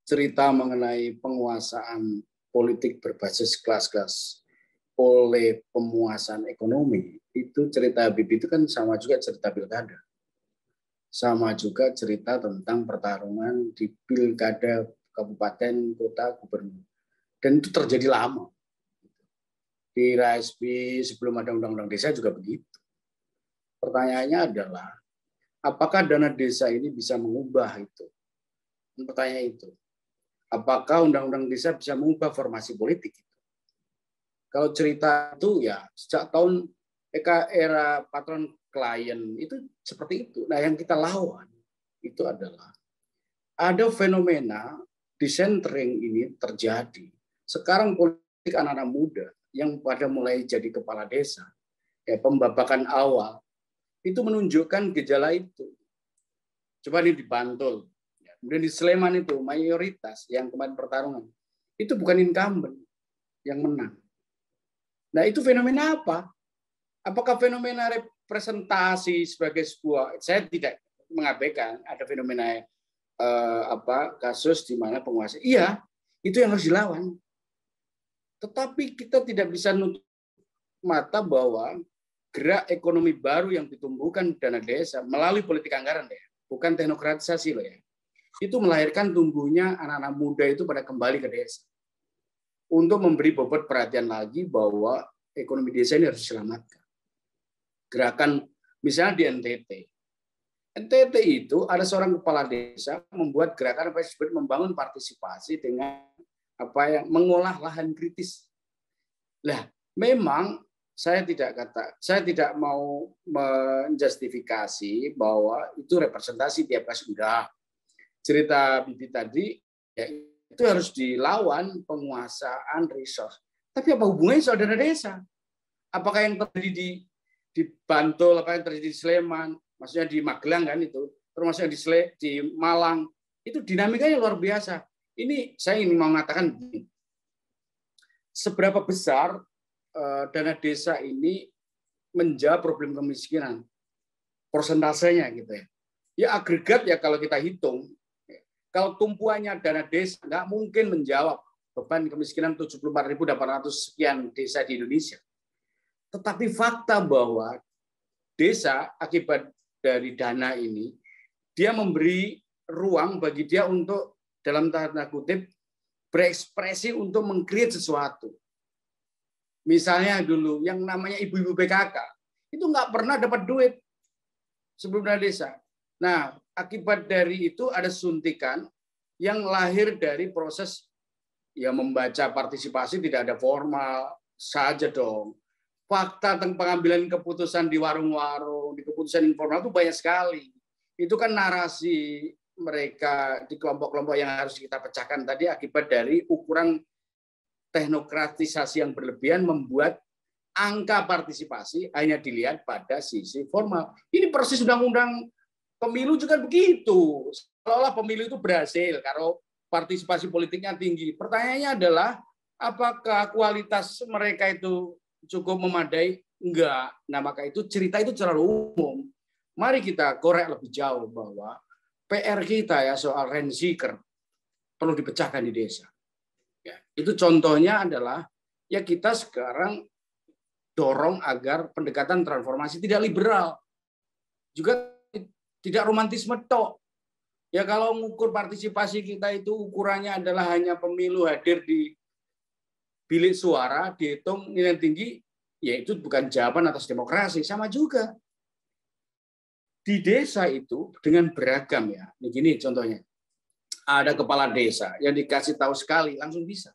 Cerita mengenai penguasaan politik berbasis kelas-kelas oleh pemuasan ekonomi, itu cerita Habibie itu kan sama juga cerita pilkada. Sama juga cerita tentang pertarungan di pilkada kabupaten, kota, gubernur. Dan itu terjadi lama. Di RASB sebelum ada undang-undang desa juga begitu. Pertanyaannya adalah, apakah dana desa ini bisa mengubah itu? Pertanyaan itu. Apakah undang-undang desa bisa mengubah formasi politik? Kalau cerita itu ya sejak tahun era patron klien itu seperti itu. Nah yang kita lawan itu adalah ada fenomena decentering ini terjadi. Sekarang politik anak-anak muda yang pada mulai jadi kepala desa, ya pembabakan awal itu menunjukkan gejala itu. Coba ini di Bantul, kemudian di Sleman itu mayoritas yang kemarin pertarungan itu bukan incumbent yang menang. Nah itu fenomena apa? Apakah fenomena representasi sebagai sebuah, saya tidak mengabaikan ada fenomena kasus di mana penguasa, iya itu yang harus dilawan. Tetapi kita tidak bisa nutup mata bahwa gerak ekonomi baru yang ditumbuhkan dana desa melalui politik anggaran ya, bukan teknokratisasi loh ya. Itu melahirkan tumbuhnya anak-anak muda itu pada kembali ke desa. Untuk memberi bobot perhatian lagi bahwa ekonomi desa ini harus diselamatkan. Gerakan misalnya di NTT. NTT itu ada seorang kepala desa membuat gerakan apa yang disebut membangun partisipasi dengan apa yang mengolah lahan kritis. Nah, memang saya tidak mau menjustifikasi bahwa itu representasi tiap kasus, enggak. Cerita Bibi tadi ya itu harus dilawan penguasaan resource. Tapi apa hubungannya soal dana desa? Apakah yang terjadi di Bantul, apa yang terjadi di Sleman, maksudnya di Magelang kan itu, termasuk di Malang, itu dinamikanya luar biasa. Ini saya ingin mengatakan seberapa besar dana desa ini menjawab problem kemiskinan, persentasenya gitu ya. Ya agregat ya kalau kita hitung, kalau tumpuannya dana desa nggak mungkin menjawab beban kemiskinan 74.800 sekian desa di Indonesia. Tetapi fakta bahwa desa akibat dari dana ini, dia memberi ruang bagi dia untuk dalam tanda kutip berekspresi untuk meng-create sesuatu. Misalnya dulu yang namanya ibu-ibu PKK itu nggak pernah dapat duit sebelum dana desa. Nah, akibat dari itu ada suntikan yang lahir dari proses ya membaca partisipasi tidak ada formal saja dong. Fakta tentang pengambilan keputusan di warung-warung, di keputusan informal itu banyak sekali. Itu kan narasi mereka di kelompok-kelompok yang harus kita pecahkan tadi akibat dari ukuran teknokratisasi yang berlebihan membuat angka partisipasi hanya dilihat pada sisi formal. Ini persis undang-undang pemilu juga begitu. Seolah-olah pemilu itu berhasil kalau partisipasi politiknya tinggi. Pertanyaannya adalah apakah kualitas mereka itu cukup memadai? Enggak. Nah, maka itu cerita itu terlalu umum. Mari kita korek lebih jauh bahwa PR kita ya soal rent seeker perlu dipecahkan di desa. Ya, itu contohnya adalah ya kita sekarang dorong agar pendekatan transformasi tidak liberal, juga tidak romantisme tok. Ya kalau mengukur partisipasi kita itu ukurannya adalah hanya pemilu hadir di bilik suara, dihitung nilai tinggi, ya itu bukan jawaban atas demokrasi. Sama juga di desa itu dengan beragam ya. Ini gini contohnya. Ada kepala desa yang dikasih tahu sekali langsung bisa.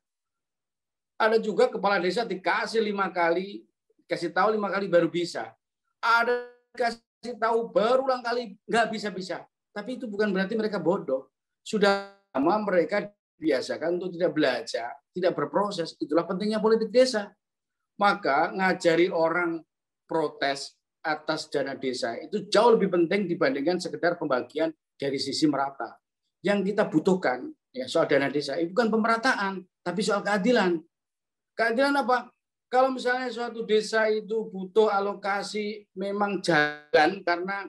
Ada juga kepala desa dikasih 5 kali, kasih tahu 5 kali baru bisa. Ada kasih tahu berulang kali nggak bisa-bisa. Tapi itu bukan berarti mereka bodoh. Sudah lama mereka biasakan untuk tidak belajar, tidak berproses. Itulah pentingnya politik desa. Maka ngajari orang protes atas dana desa itu jauh lebih penting dibandingkan sekedar pembagian dari sisi merata. Yang kita butuhkan ya soal dana desa itu bukan pemerataan, tapi soal keadilan. Keadilan apa? Kalau misalnya suatu desa itu butuh alokasi memang jalan karena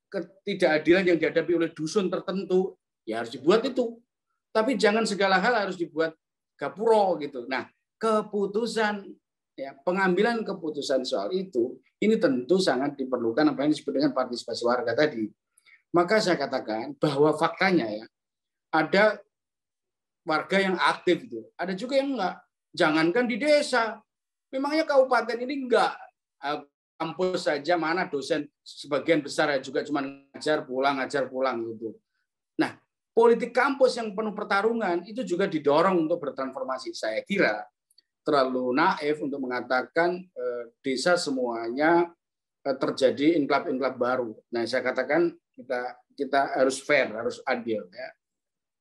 ketidakadilan yang dihadapi oleh dusun tertentu, ya harus dibuat itu. Tapi jangan segala hal harus dibuat gapuro gitu. Nah, keputusan ya pengambilan keputusan soal itu ini tentu sangat diperlukan apa yang disebut dengan partisipasi warga tadi. Maka saya katakan bahwa faktanya ya ada warga yang aktif itu, ada juga yang enggak. Jangankan di desa, memangnya kabupaten ini enggak kampus saja mana dosen sebagian besar ya juga cuma ngajar pulang gitu. Nah, politik kampus yang penuh pertarungan itu juga didorong untuk bertransformasi. Saya kira terlalu naif untuk mengatakan desa semuanya terjadi inkilab-inkilab baru. Nah, saya katakan kita harus fair, harus adil ya.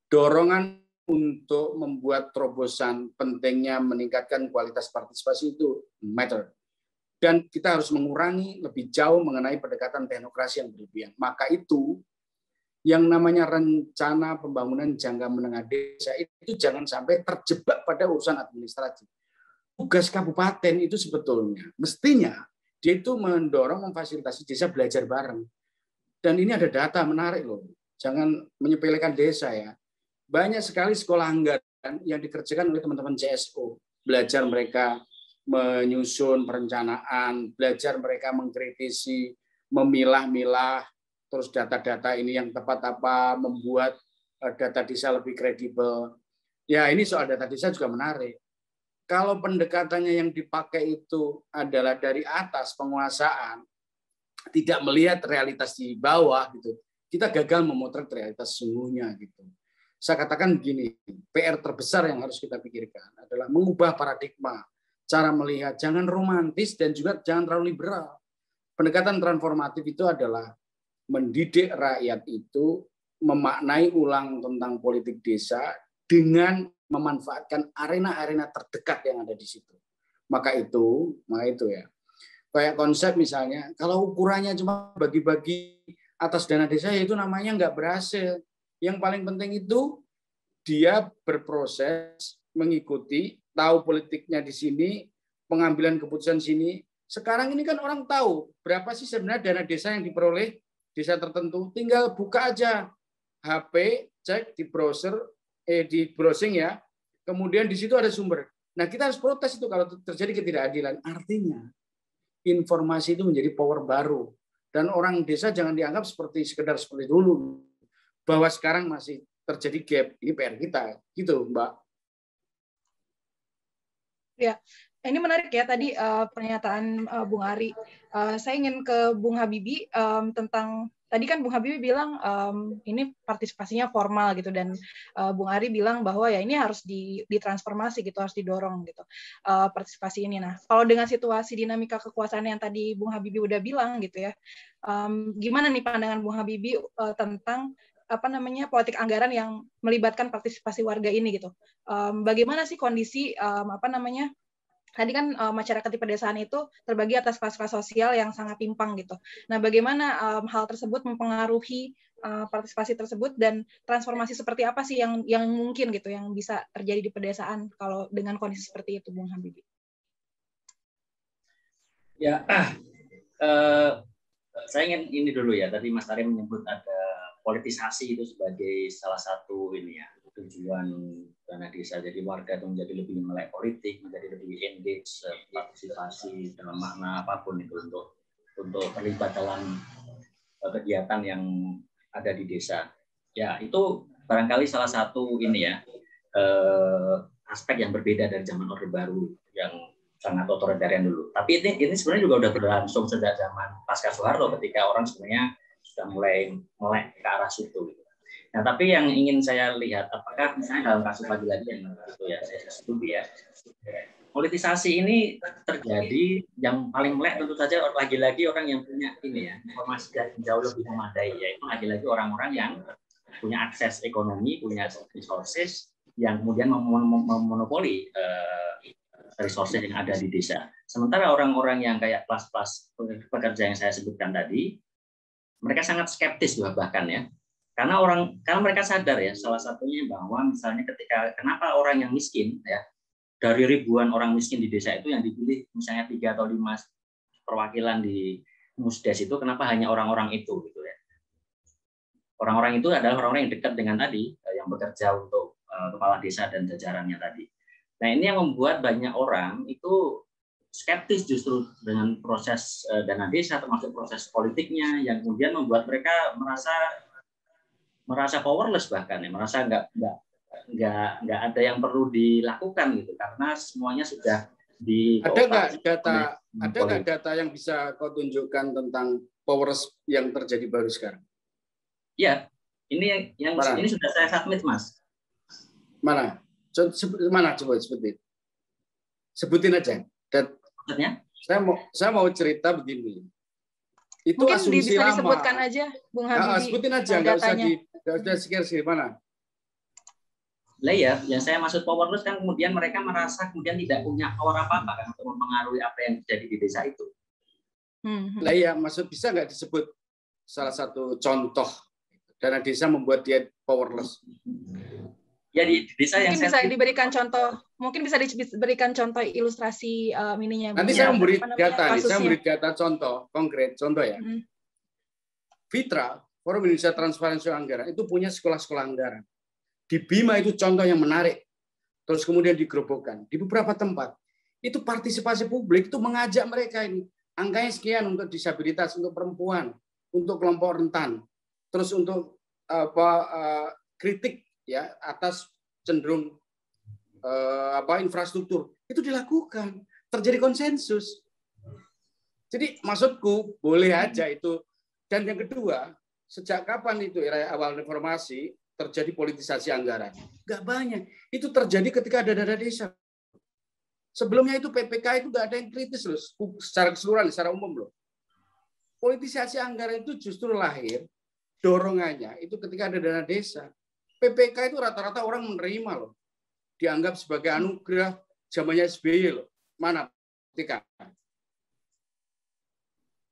Dorongan untuk membuat terobosan pentingnya meningkatkan kualitas partisipasi itu matter. Dan kita harus mengurangi lebih jauh mengenai pendekatan teknokrasi yang berlebihan. Maka itu yang namanya rencana pembangunan jangka menengah desa itu jangan sampai terjebak pada urusan administratif. Tugas kabupaten itu sebetulnya mestinya dia itu mendorong memfasilitasi desa belajar bareng. Dan ini ada data menarik loh. Jangan menyepelekan desa ya. Banyak sekali sekolah anggaran yang dikerjakan oleh teman-teman CSO. Belajar mereka menyusun perencanaan, belajar mereka mengkritisi, memilah-milah, terus data-data ini yang tepat apa, membuat data desa lebih kredibel. Ya, ini soal data desa juga menarik. Kalau pendekatannya yang dipakai itu adalah dari atas penguasaan, tidak melihat realitas di bawah gitu, kita gagal memotret realitas sesungguhnya gitu. Saya katakan begini, PR terbesar yang harus kita pikirkan adalah mengubah paradigma, cara melihat, jangan romantis dan juga jangan terlalu liberal. Pendekatan transformatif itu adalah mendidik rakyat itu memaknai ulang tentang politik desa dengan memanfaatkan arena-arena terdekat yang ada di situ. Maka itu ya. Kayak konsep misalnya, kalau ukurannya cuma bagi-bagi atas dana desa, ya itu namanya nggak berhasil. Yang paling penting itu dia berproses, mengikuti, tahu politiknya di sini, pengambilan keputusan sini. Sekarang ini kan orang tahu berapa sih sebenarnya dana desa yang diperoleh desa tertentu. Tinggal buka aja HP, cek di browser, di browsing ya, kemudian di situ ada sumber. Nah, kita harus protes itu kalau terjadi ketidakadilan. Artinya informasi itu menjadi power baru, dan orang desa jangan dianggap sekedar seperti dulu, bahwa sekarang masih terjadi gap. Ini PR kita, gitu, Mbak.
Ya, ini menarik ya tadi pernyataan Bung Ari. Saya ingin ke Bung Habibie tentang tadi kan Bung Habibie bilang ini partisipasinya formal gitu, dan Bung Ari bilang bahwa ya ini harus ditransformasi gitu, harus didorong gitu partisipasi ini. Nah, kalau dengan situasi dinamika kekuasaan yang tadi Bung Habibie udah bilang gitu ya, gimana nih pandangan Bung Habibie tentang politik anggaran yang melibatkan partisipasi warga ini gitu? Bagaimana sih kondisi tadi kan masyarakat di pedesaan itu terbagi atas kelas-kelas sosial yang sangat timpang gitu. Nah, bagaimana hal tersebut mempengaruhi partisipasi tersebut, dan transformasi seperti apa sih yang mungkin gitu yang bisa terjadi di pedesaan kalau dengan kondisi seperti itu, Bung Habibie?
Ya, saya ingin ini dulu ya. Tadi Mas Ari menyebut ada politisasi itu sebagai salah satu ini ya, tujuan dana desa. Jadi warga itu menjadi lebih melek politik, menjadi lebih engage, partisipasi dalam makna apapun itu untuk terlibat dalam kegiatan yang ada di desa. Ya, itu barangkali salah satu ini ya, aspek yang berbeda dari zaman Orde Baru yang sangat otoritarian dulu. Tapi ini sebenarnya juga udah berlangsung sejak zaman pasca Soeharto, ketika orang sebenarnya sudah mulai melek ke arah situ. Nah, tapi yang ingin saya lihat, apakah misalnya dalam kasus lagi-lagi yang itu ya, saya studi ya, politisasi ini terjadi yang paling melek tentu saja lagi-lagi orang yang punya ini ya, informasi yang jauh lebih memadai, yaitu lagi-lagi orang-orang yang punya akses ekonomi, punya resources, yang kemudian memonopoli resources yang ada di desa. Sementara orang-orang yang kayak kelas-kelas pekerja yang saya sebutkan tadi, mereka sangat skeptis bahkan ya. Karena mereka sadar ya, salah satunya bahwa misalnya kenapa orang yang miskin ya, dari ribuan orang miskin di desa itu yang dipilih misalnya 3 atau 5 perwakilan di Musdes itu, kenapa hanya orang-orang itu gitu ya. Orang-orang itu adalah orang-orang yang dekat dengan tadi, yang bekerja untuk kepala desa dan jajarannya tadi. Nah, ini yang membuat banyak orang itu skeptis justru dengan proses dana desa, termasuk proses politiknya, yang kemudian membuat mereka merasa powerless, bahkan ya, merasa nggak ada yang perlu dilakukan gitu, karena semuanya sudah di.
Ada nggak data yang bisa kau tunjukkan tentang powerless yang terjadi baru sekarang?
Ya, ini ini sudah saya submit, Mas.
Mana? Coba sebutin aja. Dan saya mau cerita begini. Itu
mungkin
asumsi
bisa
lama.
Disebutkan aja, Bung Habibie.
Sebutin aja, nggak usah sekir-sekir mana.
Lah ya, yang saya maksud powerless kan kemudian mereka merasa kemudian tidak punya power apa-apa kan untuk mempengaruhi apa yang terjadi di desa itu.
Lah ya, maksud bisa nggak disebut salah satu contoh dana desa membuat dia powerless?
Ya, di desa
mungkin
yang
bisa diberikan contoh, mungkin bisa diberikan contoh ilustrasi ininya.
Nanti saya memberi data, saya memberi data contoh konkret, contoh ya. Fitra, Forum Indonesia Transparansi Anggaran itu punya sekolah-sekolah anggaran. Di Bima itu contoh yang menarik. Terus kemudian digerobokkan di beberapa tempat. Itu partisipasi publik, itu mengajak mereka ini. Angkanya sekian untuk disabilitas, untuk perempuan, untuk kelompok rentan. Terus untuk kritik ya atas cenderung infrastruktur. Itu dilakukan. Terjadi konsensus. Jadi maksudku boleh aja itu. Dan yang kedua, sejak kapan itu era awal reformasi terjadi politisasi anggaran? Nggak banyak. Itu terjadi ketika ada dana desa. Sebelumnya itu PPK itu nggak ada yang kritis loh, secara keseluruhan, secara umum loh. Politisasi anggaran itu justru lahir, dorongannya itu ketika ada dana desa. PPK itu rata-rata orang menerima loh. Dianggap sebagai anugerah zamannya SBY loh. Mana ketika?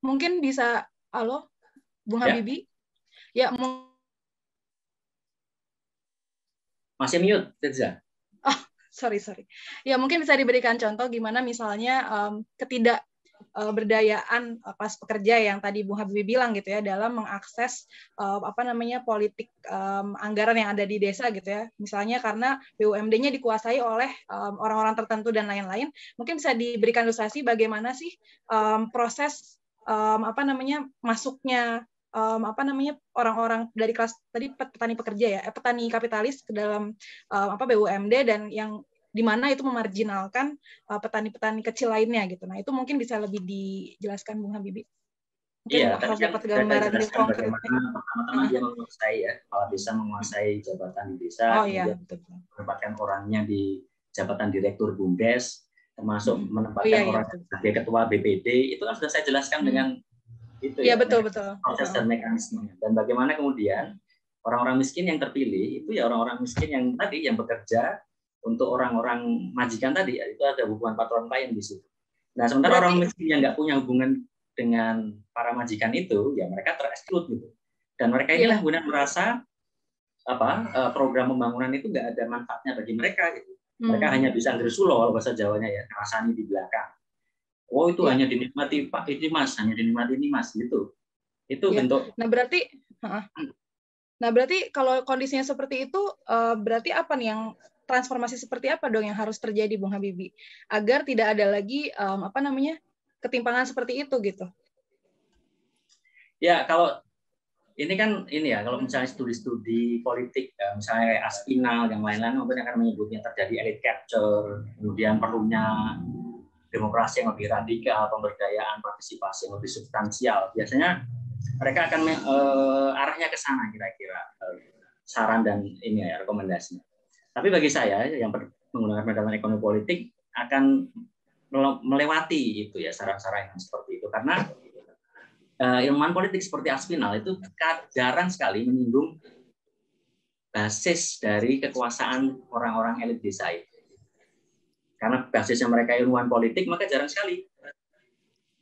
Mungkin bisa, halo, Bung Habibie? Ya,
masih mute, Tirza.
Oh, sorry. Ya, mungkin bisa diberikan contoh gimana misalnya ketidakberdayaan pas pekerja yang tadi Bung Habibie bilang gitu ya, dalam mengakses politik anggaran yang ada di desa gitu ya. Misalnya karena BUMD-nya dikuasai oleh orang-orang tertentu dan lain-lain. Mungkin bisa diberikan ilustrasi bagaimana sih proses masuknya orang-orang dari kelas tadi petani pekerja ya, petani kapitalis ke dalam BUMD, dan yang di mana itu memarginalkan petani-petani kecil lainnya gitu. Nah, itu mungkin bisa lebih dijelaskan Bung Habibie. Mungkin harus dapat gambaran lebih konkret.
Pertama-tama dia menguasai ya, kepala desa menguasai jabatan di desa, kemudian menempatkan orangnya di jabatan direktur BUMDes, termasuk menempatkan orang sebagai ketua BPD. Itu kan sudah saya jelaskan dengan itu ya,
betul.
proses dan mekanismenya. Dan bagaimana kemudian orang-orang miskin yang terpilih itu ya orang-orang miskin yang tadi yang bekerja untuk orang-orang majikan tadi, itu ada hubungan patron klien di situ. Nah, sementara orang miskin yang nggak punya hubungan dengan para majikan itu, ya mereka tereksklud gitu. Dan mereka inilah kemudian merasa program pembangunan itu nggak ada manfaatnya bagi mereka gitu. Mereka hanya bisa gersulo kalau bahasa Jawanya ya, ngerasani di belakang. Oh, itu hanya dinikmati Pak ini Mas, hanya dinikmati ini Mas gitu. Itu bentuk.
Nah, berarti kalau kondisinya seperti itu, berarti apa nih yang transformasi seperti apa dong yang harus terjadi Bung Habibie agar tidak ada lagi ketimpangan seperti itu gitu?
Ya, kalau ini kan kalau misalnya studi-studi politik, misalnya kayak Aspinall yang lain-lain mungkin akan menyebutnya terjadi elite capture, kemudian perlunya demokrasi yang lebih radikal, pemberdayaan partisipasi yang lebih substansial. Biasanya mereka akan arahnya ke sana kira-kira saran dan rekomendasinya. Tapi bagi saya yang menggunakan pendekatan ekonomi politik akan melewati itu ya saran-saran yang seperti itu, karena ilmuwan politik seperti Aspinall itu jarang sekali menyinggung basis dari kekuasaan orang-orang elit desa itu. Karena basisnya mereka ilmuwan politik, maka jarang sekali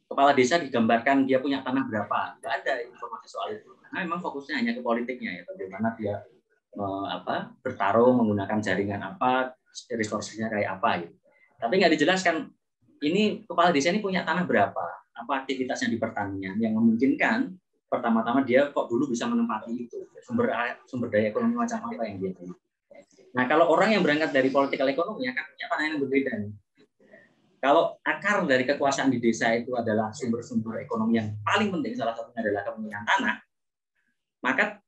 kepala desa digambarkan dia punya tanah berapa. Nggak ada informasi soal itu. Karena memang fokusnya hanya ke politiknya ya, bagaimana dia bertarung menggunakan jaringan apa, resource-nya kayak apa gitu. Tapi nggak dijelaskan ini kepala desa ini punya tanah berapa, apa aktivitasnya di pertanian yang memungkinkan pertama-tama dia kok dulu bisa menempati itu, sumber daya ekonomi macam apa yang dia punya. Nah, kalau orang yang berangkat dari politikal ekonomi akan punya pandangan yang berbeda nih. Kalau akar dari kekuasaan di desa itu adalah sumber-sumber ekonomi yang paling penting, salah satunya adalah kepemilikan tanah, maka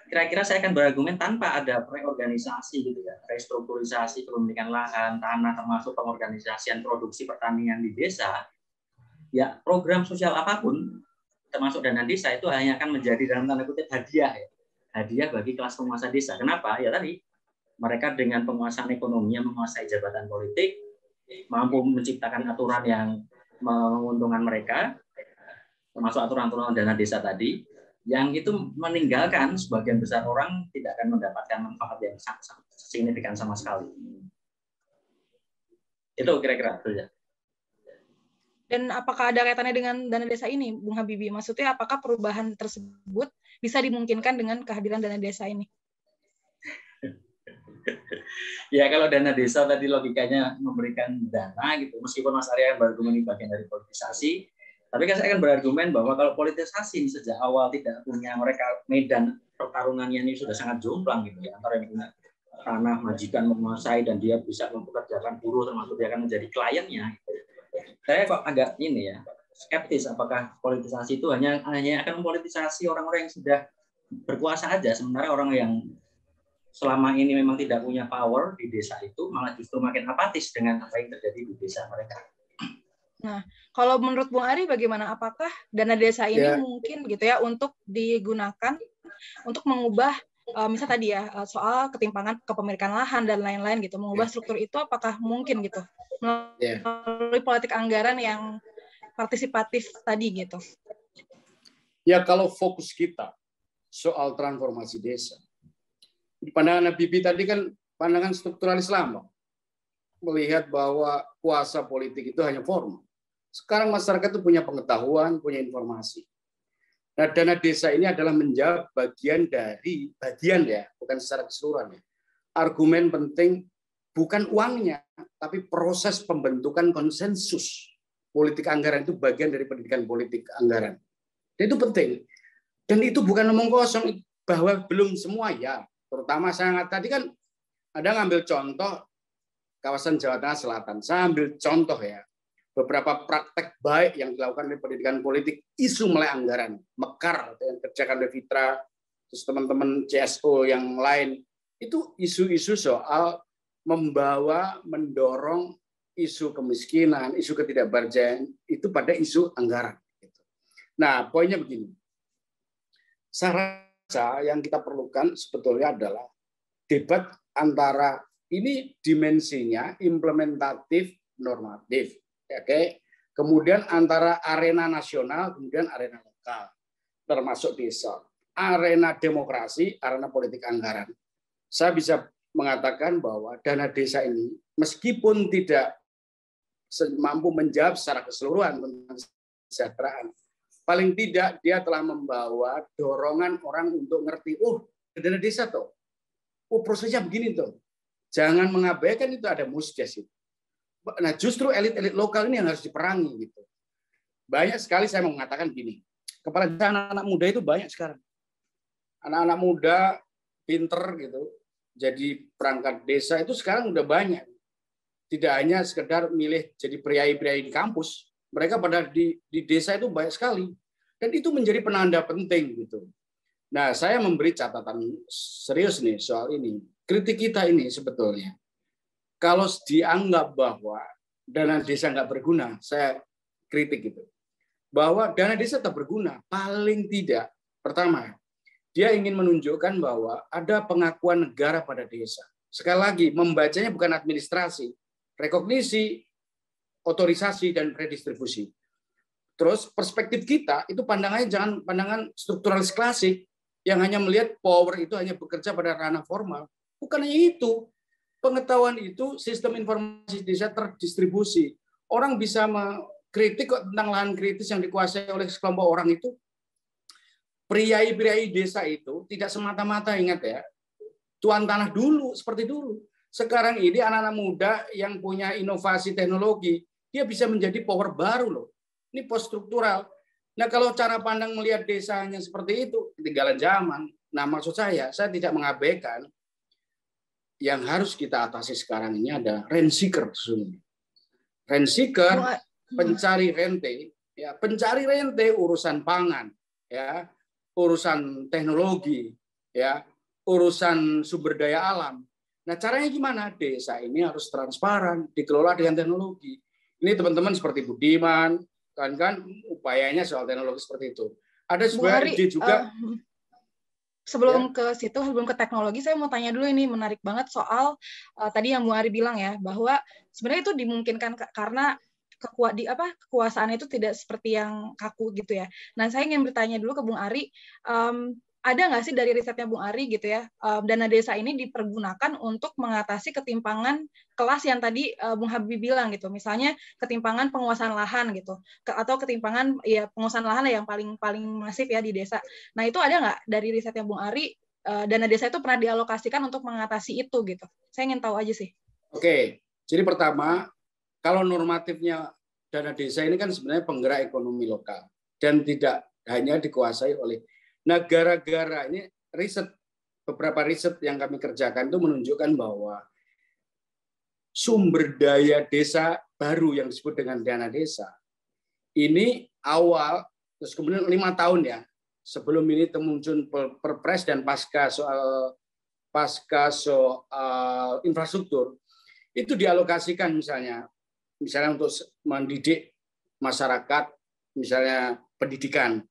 kira-kira saya akan berargumen tanpa ada reorganisasi gitu ya, restrukturisasi kepemilikan lahan, tanah, termasuk pengorganisasian produksi pertanian di desa, ya program sosial apapun, termasuk dana desa itu hanya akan menjadi dalam tanda kutip hadiah ya. Hadiah bagi kelas penguasa desa. Kenapa? Ya tadi, mereka dengan penguasaan ekonomi yang menguasai jabatan politik, mampu menciptakan aturan yang menguntungkan mereka, termasuk aturan-aturan dana desa tadi, yang itu meninggalkan sebagian besar orang tidak akan mendapatkan manfaat yang sangat signifikan sama sekali. Itu kira-kira.
Dan apakah ada kaitannya dengan dana desa ini, Bung Habibie? Maksudnya apakah perubahan tersebut bisa dimungkinkan dengan kehadiran dana desa ini?
Ya, kalau dana desa tadi logikanya memberikan dana gitu, meskipun Mas Arya berargumen ini bagian dari politisasi, tapi kan saya akan berargumen bahwa kalau politisasi sejak awal tidak punya mereka medan pertarungannya ini sudah sangat jomplang gitu ya, antara yang punya ranah majikan menguasai dan dia bisa mempekerjakan buruh termasuk dia akan menjadi kliennya. Saya kok agak ini ya skeptis apakah politisasi itu hanya akan mempolitisasi orang-orang yang sudah berkuasa aja, sementara orang yang selama ini memang tidak punya power di desa itu malah justru makin apatis dengan apa yang terjadi di desa mereka.
Nah, kalau menurut Bung Ari bagaimana? Apakah dana desa ini mungkin gitu ya untuk digunakan untuk mengubah misalnya tadi ya soal ketimpangan kepemilikan lahan dan lain-lain gitu, mengubah struktur itu apakah mungkin gitu melalui politik anggaran yang partisipatif tadi gitu?
Ya, kalau fokus kita soal transformasi desa, pandangan Habibie tadi kan pandangan strukturalis lama, melihat bahwa kuasa politik itu hanya formal. Sekarang masyarakat itu punya pengetahuan, punya informasi. Nah, dana desa ini adalah menjawab bagian ya, bukan secara keseluruhan ya. Argumen penting bukan uangnya, tapi proses pembentukan konsensus politik anggaran itu bagian dari pendidikan politik anggaran. Dan itu penting. Dan itu bukan omong kosong bahwa belum semua ya. Terutama saya tadi kan ada ngambil contoh kawasan Jawa Tengah Selatan. Saya ambil contoh ya. Beberapa praktek baik yang dilakukan oleh pendidikan politik, isu melek anggaran, Mekar yang kerjakan oleh Fitra, terus teman-teman CSO yang lain, itu isu-isu soal mendorong isu kemiskinan, isu ketidakberdayaan itu pada isu anggaran. Nah, poinnya begini, saya rasa yang kita perlukan sebetulnya adalah debat antara ini dimensinya implementatif normatif. Oke, kemudian antara arena nasional, kemudian arena lokal, termasuk desa, arena demokrasi, arena politik anggaran. Saya bisa mengatakan bahwa dana desa ini, meskipun tidak mampu menjawab secara keseluruhan tentang kesejahteraan, paling tidak dia telah membawa dorongan orang untuk ngerti, dana desa tuh, prosesnya begini tuh. Jangan mengabaikan itu ada musdes itu. Nah, justru elit-elit lokal ini yang harus diperangi gitu. Banyak sekali saya mau mengatakan gini, kepala desa anak-anak muda itu banyak sekarang. Anak-anak muda pinter gitu, jadi perangkat desa itu sekarang udah banyak. Tidak hanya sekedar milih jadi priai-priai di kampus, mereka pada di desa itu banyak sekali. Dan itu menjadi penanda penting gitu. Nah, saya memberi catatan serius nih soal ini. Kritik kita ini sebetulnya, kalau dianggap bahwa dana desa nggak berguna, saya kritik itu. Bahwa dana desa tetap berguna, paling tidak. Pertama, dia ingin menunjukkan bahwa ada pengakuan negara pada desa. Sekali lagi, membacanya bukan administrasi, rekognisi, otorisasi, dan redistribusi. Terus perspektif kita, itu pandangannya jangan pandangan strukturalis klasik, yang hanya melihat power itu hanya bekerja pada ranah formal. Bukan hanya itu. Pengetahuan itu sistem informasi desa terdistribusi. Orang bisa mengkritik kok tentang lahan kritis yang dikuasai oleh sekelompok orang itu. Priai-priai desa itu tidak semata-mata, ingat ya, tuan tanah dulu, seperti dulu. Sekarang ini anak-anak muda yang punya inovasi teknologi, dia bisa menjadi power baru loh. Ini post struktural. Nah, kalau cara pandang melihat desanya seperti itu, ketinggalan zaman. Nah, maksud saya tidak mengabaikan yang harus kita atasi sekarang ini ada rent seeker sesungguhnya. Rent seeker, pencari rente, ya, pencari rente urusan pangan, ya, urusan teknologi, ya, urusan sumber daya alam. Nah, caranya gimana? Desa ini harus transparan, dikelola dengan teknologi. Ini teman-teman seperti Budiman, kan upayanya soal teknologi seperti itu. Ada sebuah ide juga.
Sebelum ke situ, sebelum ke teknologi, saya mau tanya dulu, ini menarik banget soal tadi yang Bu Ari bilang ya, bahwa sebenarnya itu dimungkinkan karena kekuasaan itu tidak seperti yang kaku gitu ya. Nah, saya ingin bertanya dulu ke Bung Ari, ada nggak sih dari risetnya Bung Ari gitu ya, dana desa ini dipergunakan untuk mengatasi ketimpangan kelas yang tadi Bung Habibie bilang gitu, misalnya ketimpangan penguasaan lahan gitu, atau ketimpangan ya penguasaan lahan yang paling masif ya di desa. Nah, itu ada nggak dari risetnya Bung Ari, dana desa itu pernah dialokasikan untuk mengatasi itu gitu? Saya ingin tahu aja sih.
Oke, jadi pertama, kalau normatifnya dana desa ini kan sebenarnya penggerak ekonomi lokal dan tidak hanya dikuasai oleh. Nah, gara-gara ini riset beberapa riset yang kami kerjakan itu menunjukkan bahwa sumber daya desa baru yang disebut dengan dana desa ini awal, terus kemudian 5 tahun ya sebelum ini muncul perpres dan pasca soal infrastruktur itu dialokasikan misalnya untuk mendidik masyarakat, misalnya pendidikan,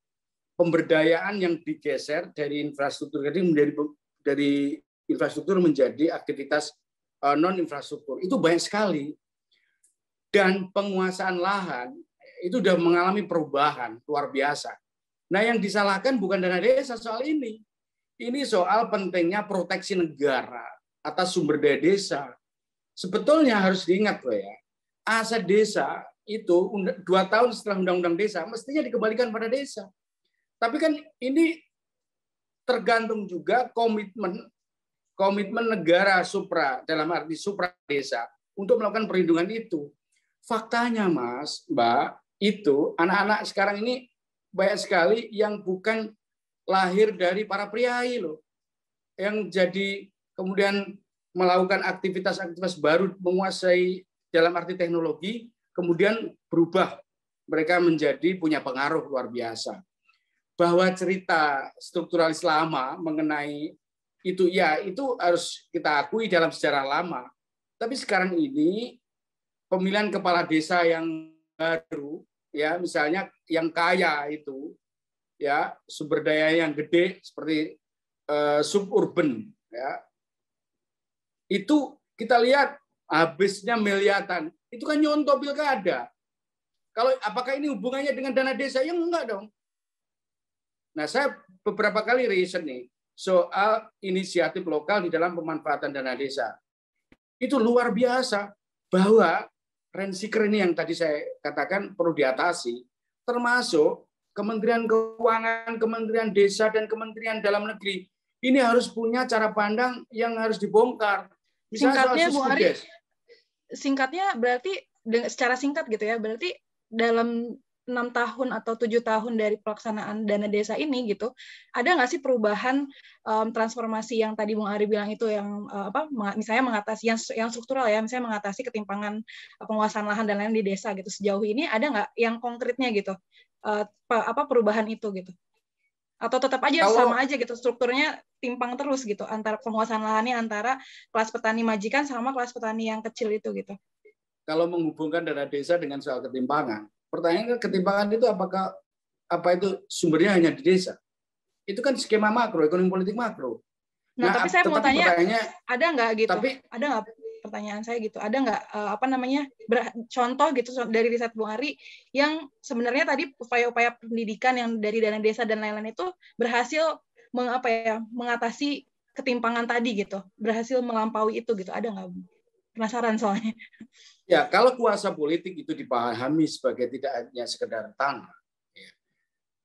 pemberdayaan yang digeser dari infrastruktur dari infrastruktur menjadi aktivitas non infrastruktur itu banyak sekali, dan penguasaan lahan itu sudah mengalami perubahan luar biasa. Nah, yang disalahkan bukan dana desa soal ini soal pentingnya proteksi negara atas sumber daya desa. Sebetulnya harus diingat loh ya, aset desa itu 2 tahun setelah undang-undang desa mestinya dikembalikan pada desa. Tapi kan ini tergantung juga komitmen negara supra, dalam arti supra desa untuk melakukan perlindungan itu. Faktanya Mas, Mbak, itu anak-anak sekarang ini banyak sekali yang bukan lahir dari para priai loh, yang jadi kemudian melakukan aktivitas-aktivitas baru, menguasai dalam arti teknologi, kemudian berubah, mereka menjadi punya pengaruh luar biasa. Bahwa cerita strukturalis lama mengenai itu ya itu harus kita akui dalam sejarah lama. Tapi sekarang ini pemilihan kepala desa yang baru ya, misalnya yang kaya itu ya, sumber daya yang gede seperti suburban ya. Itu kita lihat habisnya miliaran. Itu kan nyontoh pilkada. Kalau apakah ini hubungannya dengan dana desa? Ya enggak dong. Nah, saya beberapa kali riset nih soal inisiatif lokal di dalam pemanfaatan dana desa. Itu luar biasa bahwa rent-seeker ini yang tadi saya katakan perlu diatasi, termasuk Kementerian Keuangan, Kementerian Desa, dan Kementerian Dalam Negeri. Ini harus punya cara pandang yang harus dibongkar. Misalnya
singkatnya, Bu Ari, singkatnya berarti secara singkat gitu ya, berarti dalam 6 tahun atau 7 tahun dari pelaksanaan dana desa ini gitu, ada nggak sih perubahan transformasi yang tadi Bung Ari bilang itu yang misalnya mengatasi yang struktural ya, misalnya mengatasi ketimpangan penguasaan lahan dan lain di desa gitu. Sejauh ini ada nggak yang konkretnya gitu, perubahan itu gitu? Atau tetap aja sama aja gitu, strukturnya timpang terus gitu antara penguasaan lahannya antara kelas petani majikan sama kelas petani yang kecil itu gitu?
Kalau menghubungkan dana desa dengan soal ketimpangan, pertanyaannya ketimpangan itu apa itu sumbernya hanya di desa? Itu kan skema makro, ekonomi politik makro.
Nah tapi saya mau tanya, ada nggak gitu? Ada nggak, pertanyaan saya gitu, ada nggak contoh gitu dari riset Bung Ari yang sebenarnya tadi upaya-upaya pendidikan yang dari dana desa dan lain-lain itu berhasil mengatasi ketimpangan tadi gitu, berhasil melampaui itu gitu, ada nggak? Penasaran soalnya.
Ya, kalau kuasa politik itu dipahami sebagai tidak hanya sekedar tanah, ya.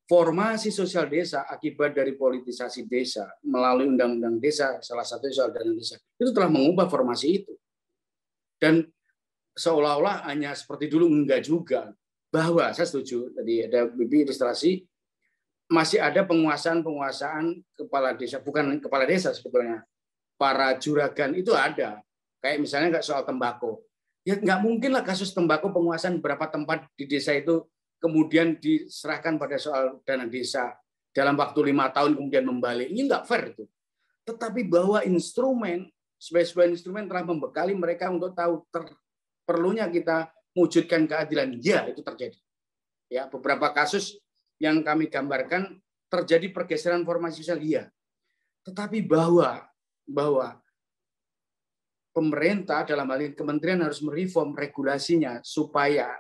Formasi sosial desa akibat dari politisasi desa melalui undang-undang desa, salah satunya soal dana desa, itu telah mengubah formasi itu. Dan seolah-olah hanya seperti dulu, enggak juga. Bahwa saya setuju, tadi ada Bibi ilustrasi, masih ada penguasaan kepala desa, bukan kepala desa sebetulnya, para juragan itu ada. Kayak misalnya nggak soal tembakau. Ya nggak mungkin lah kasus tembakau penguasaan beberapa tempat di desa itu kemudian diserahkan pada soal dana desa dalam waktu 5 tahun kemudian membalik. Ini nggak fair itu. Tetapi bahwa sebuah instrumen telah membekali mereka untuk tahu perlunya kita mewujudkan keadilan. Ya, itu terjadi. Ya, beberapa kasus yang kami gambarkan terjadi pergeseran formasi sosial. Ya. Tetapi bahwa pemerintah dalam hal ini kementerian harus mereform regulasinya supaya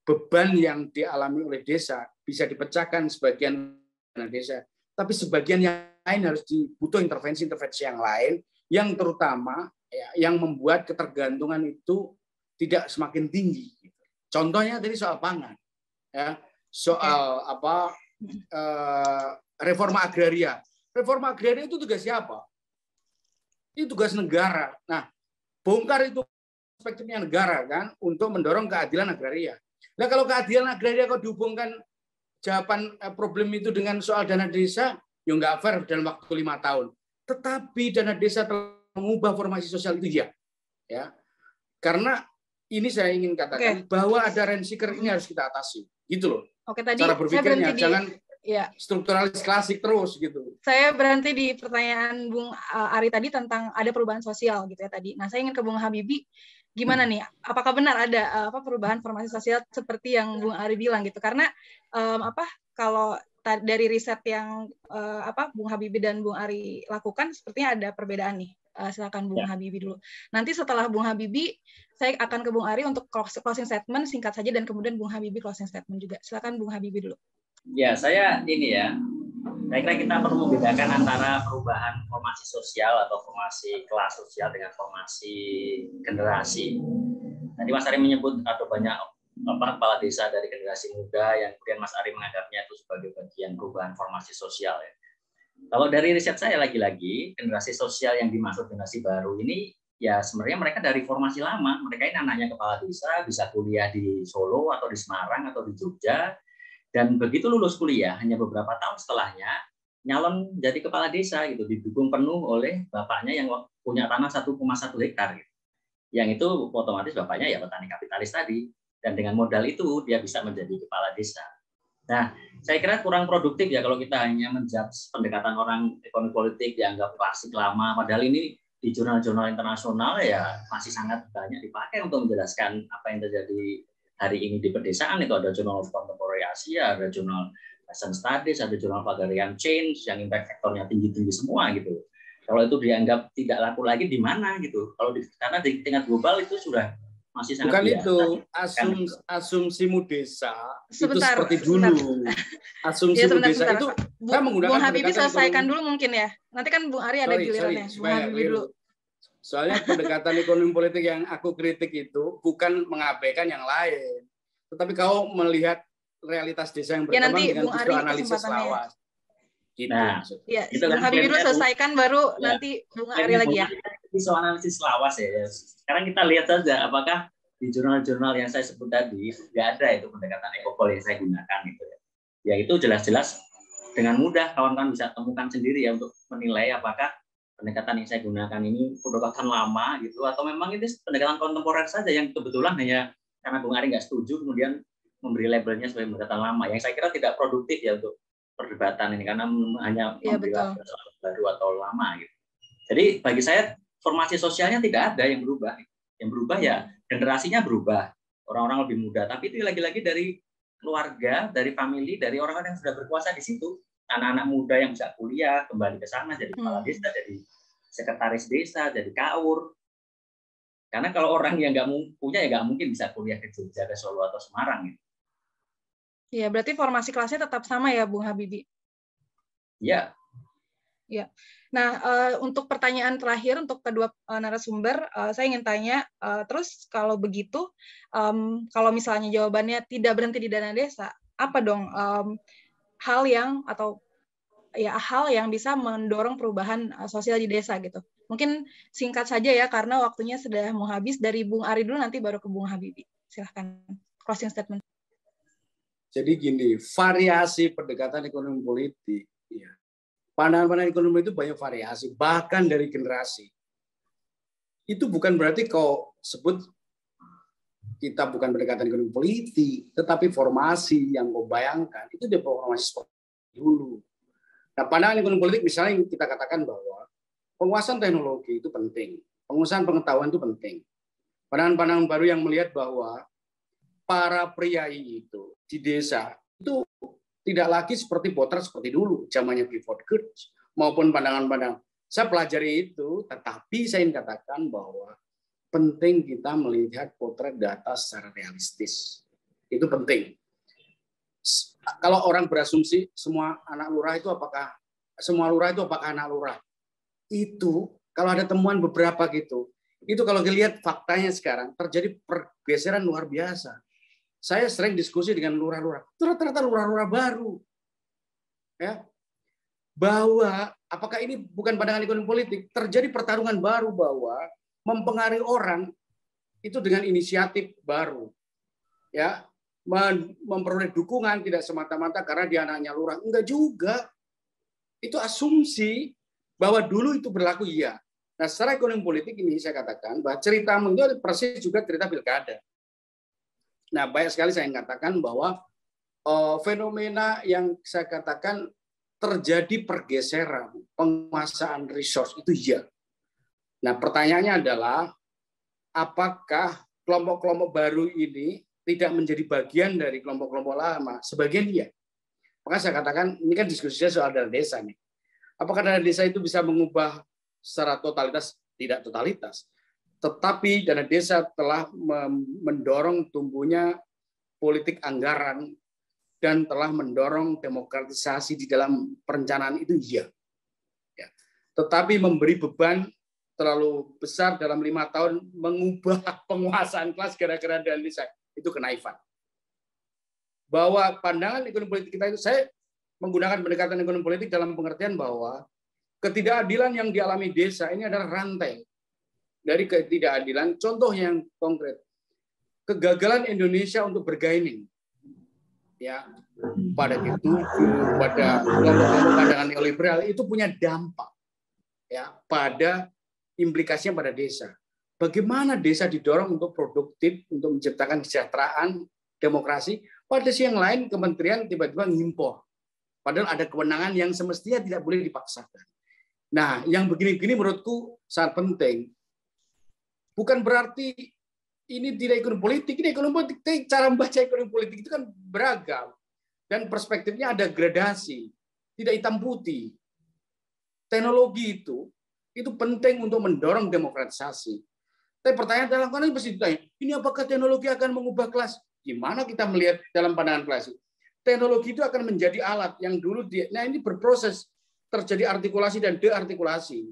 beban yang dialami oleh desa bisa dipecahkan sebagian dana desa, tapi sebagian yang lain harus dibutuh intervensi yang lain yang terutama ya, yang membuat ketergantungan itu tidak semakin tinggi. Contohnya tadi soal pangan, ya, soal reforma agraria. Reforma agraria itu tugas siapa? Itu tugas negara. Nah, bongkar itu perspektifnya negara kan untuk mendorong keadilan agraria. Nah, kalau keadilan agraria kok dihubungkan jawaban problem itu dengan soal dana desa, ya nggak fair dalam waktu 5 tahun. Tetapi dana desa telah mengubah formasi sosial itu ya. Karena ini saya ingin katakan bahwa ada rent seeker ini harus kita atasi, gitu loh.
Oke, tadi
cara berpikirnya jangan strukturalis klasik terus gitu.
Saya berhenti di pertanyaan Bung Ari tadi tentang ada perubahan sosial gitu ya tadi. Nah, saya ingin ke Bung Habibie, gimana nih? Apakah benar ada perubahan formasi sosial seperti yang Bung Ari bilang gitu? Karena kalau dari riset yang Bung Habibie dan Bung Ari lakukan, sepertinya ada perbedaan nih. Silakan Bung Habibie dulu. Nanti setelah Bung Habibie, saya akan ke Bung Ari untuk closing statement singkat saja, dan kemudian Bung Habibie closing statement juga. Silakan Bung Habibie dulu.
Ya, saya kira kita perlu membedakan antara perubahan formasi sosial atau formasi kelas sosial dengan formasi generasi. Tadi Mas Ari menyebut ada banyak kepala desa dari generasi muda yang kemudian Mas Ari menganggapnya itu sebagai bagian perubahan formasi sosial ya. Kalau dari riset saya lagi-lagi, generasi sosial yang dimaksud generasi baru ini ya sebenarnya mereka dari formasi lama. Mereka ini anaknya kepala desa, bisa kuliah di Solo atau di Semarang atau di Jogja, dan begitu lulus kuliah hanya beberapa tahun setelahnya nyalon jadi kepala desa gitu, didukung penuh oleh bapaknya yang punya tanah 1,1 hektar gitu. Yang itu otomatis bapaknya ya petani kapitalis tadi, dan dengan modal itu dia bisa menjadi kepala desa. Nah, saya kira kurang produktif ya kalau kita hanya menjudge pendekatan orang ekonomi politik dianggap klasik lama, padahal ini di jurnal-jurnal internasional ya masih sangat banyak dipakai untuk menjelaskan apa yang terjadi hari ini di pedesaan. Itu ada Journal of Contemporary Asia, ada Journal Asian Studies, ada Journal of Agrarian Change yang impact faktornya tinggi-tinggi semua gitu. Kalau itu dianggap tidak laku lagi di mana gitu? Karena di tingkat global itu sudah masih sangat
bukan
biasa.
Itu asumsimu desa
sebentar,
itu seperti dulu. Asumsimu desa itu saya menggunakan
Bung Habibie selesaikan dulu mungkin ya. Nanti kan Bung Ari ada gilirannya. Bung Habibie dulu.
Soalnya pendekatan ekonomi politik yang aku kritik itu bukan mengabaikan yang lain, tetapi kau melihat realitas desa yang berkembang dengan psikoanalisis lawas. Gitu.
Nah,
itu Bung Habibie dulu selesaikan, baru nanti Bung Ari lagi ya.
Psikoanalisis lawas ya. Sekarang kita lihat saja apakah di jurnal-jurnal yang saya sebut tadi nggak ada itu pendekatan ekopol yang saya gunakan gitu ya. Ya itu jelas-jelas dengan mudah kawan-kawan bisa temukan sendiri ya untuk menilai apakah pendekatan yang saya gunakan ini pendekatan lama gitu atau memang ini pendekatan kontemporer saja yang kebetulan hanya karena Bung Ari nggak setuju kemudian memberi labelnya sebagai pendekatan lama, yang saya kira tidak produktif ya untuk perdebatan ini karena hanya memberi label baru atau lama gitu. Jadi bagi saya formasi sosialnya tidak ada yang berubah. Yang berubah ya generasinya berubah, orang-orang lebih muda, tapi itu lagi-lagi dari keluarga, dari family, dari orang-orang yang sudah berkuasa di situ. Anak-anak muda yang bisa kuliah kembali ke sana jadi kepala desa, jadi sekretaris desa, jadi kaur. Karena kalau orang yang nggak punya ya nggak mungkin bisa kuliah ke Jogja, ke Solo atau Semarang gitu.
Iya, berarti formasi kelasnya tetap sama ya, Bung Habibie?
Iya.
Ya. Nah, untuk pertanyaan terakhir untuk kedua narasumber, saya ingin tanya, terus kalau begitu, kalau misalnya jawabannya tidak berhenti di dana desa, apa dong hal yang bisa mendorong perubahan sosial di desa gitu? Mungkin singkat saja ya, karena waktunya sudah mau habis. Dari Bung Ari dulu, nanti baru ke Bung Habibie. Silahkan closing statement.
Jadi gini, variasi pendekatan ekonomi politik, ya. Pandangan-pandangan ekonomi itu banyak variasi, bahkan dari generasi. Itu bukan berarti kau sebut kita bukan pendekatan ekonomi politik, tetapi formasi yang kau bayangkan, itu dia formasi seperti dulu. Nah, pandangan ekonomi politik misalnya kita katakan bahwa penguasaan teknologi itu penting, penguasaan pengetahuan itu penting. Pandangan-pandangan baru yang melihat bahwa para priai itu di desa itu tidak lagi seperti potret seperti dulu, zamannya Clifford Geertz, maupun pandangan-pandangan. Saya pelajari itu, tetapi saya ingin katakan bahwa penting kita melihat potret data secara realistis. Itu penting. Kalau orang berasumsi semua lurah itu apakah anak lurah? Itu kalau ada temuan beberapa gitu, itu kalau dilihat faktanya sekarang terjadi pergeseran luar biasa. Saya sering diskusi dengan lurah-lurah, ternyata lurah-lurah baru, ya, bahwa apakah ini bukan pandangan ekonomi politik, terjadi pertarungan baru bahwa mempengaruhi orang itu dengan inisiatif baru, ya, memperoleh dukungan tidak semata-mata karena dia anaknya lurah, enggak juga, itu asumsi, Bahwa dulu itu berlaku, iya. Nah, secara ekonomi politik ini saya katakan bahwa ceritamu itu persis juga cerita pilkada. Nah, banyak sekali saya katakan bahwa fenomena yang saya katakan terjadi pergeseran penguasaan resource itu iya. Nah, pertanyaannya adalah apakah kelompok-kelompok baru ini tidak menjadi bagian dari kelompok-kelompok lama? Sebagian iya. Maka saya katakan ini kan diskusinya soal dana desa nih. Apakah dana desa itu bisa mengubah secara totalitas? Tidak totalitas. Tetapi dana desa telah mendorong tumbuhnya politik anggaran dan telah mendorong demokratisasi di dalam perencanaan itu iya. Ya. Tetapi memberi beban terlalu besar dalam 5 tahun mengubah penguasaan kelas gara-gara dana desa itu kenaifan. Bahwa pandangan ekonomi politik kita itu, saya menggunakan pendekatan ekonomi politik dalam pengertian bahwa ketidakadilan yang dialami desa ini adalah rantai dari ketidakadilan. Contoh yang konkret, kegagalan Indonesia untuk bergaining, ya, pada itu pada kelompok-kelompok pandangan neoliberal itu punya dampak, ya, pada implikasinya pada desa. Bagaimana desa didorong untuk produktif, untuk menciptakan kesejahteraan, demokrasi, pada sisi yang lain kementerian tiba-tiba ngimpor. Padahal ada kewenangan yang semestinya tidak boleh dipaksakan. Nah, yang begini-begini menurutku sangat penting. Bukan berarti ini tidak ekonomi politik, ini ekonomi politik. Cara membaca ekonomi politik itu kan beragam. Dan perspektifnya ada gradasi, tidak hitam putih. Teknologi itu penting untuk mendorong demokratisasi. Tapi pertanyaan adalah, karena pasti ditanya, ini apakah teknologi akan mengubah kelas? Gimana kita melihat dalam pandangan kelas? Teknologi itu akan menjadi alat yang dulu nah ini berproses terjadi artikulasi dan deartikulasi.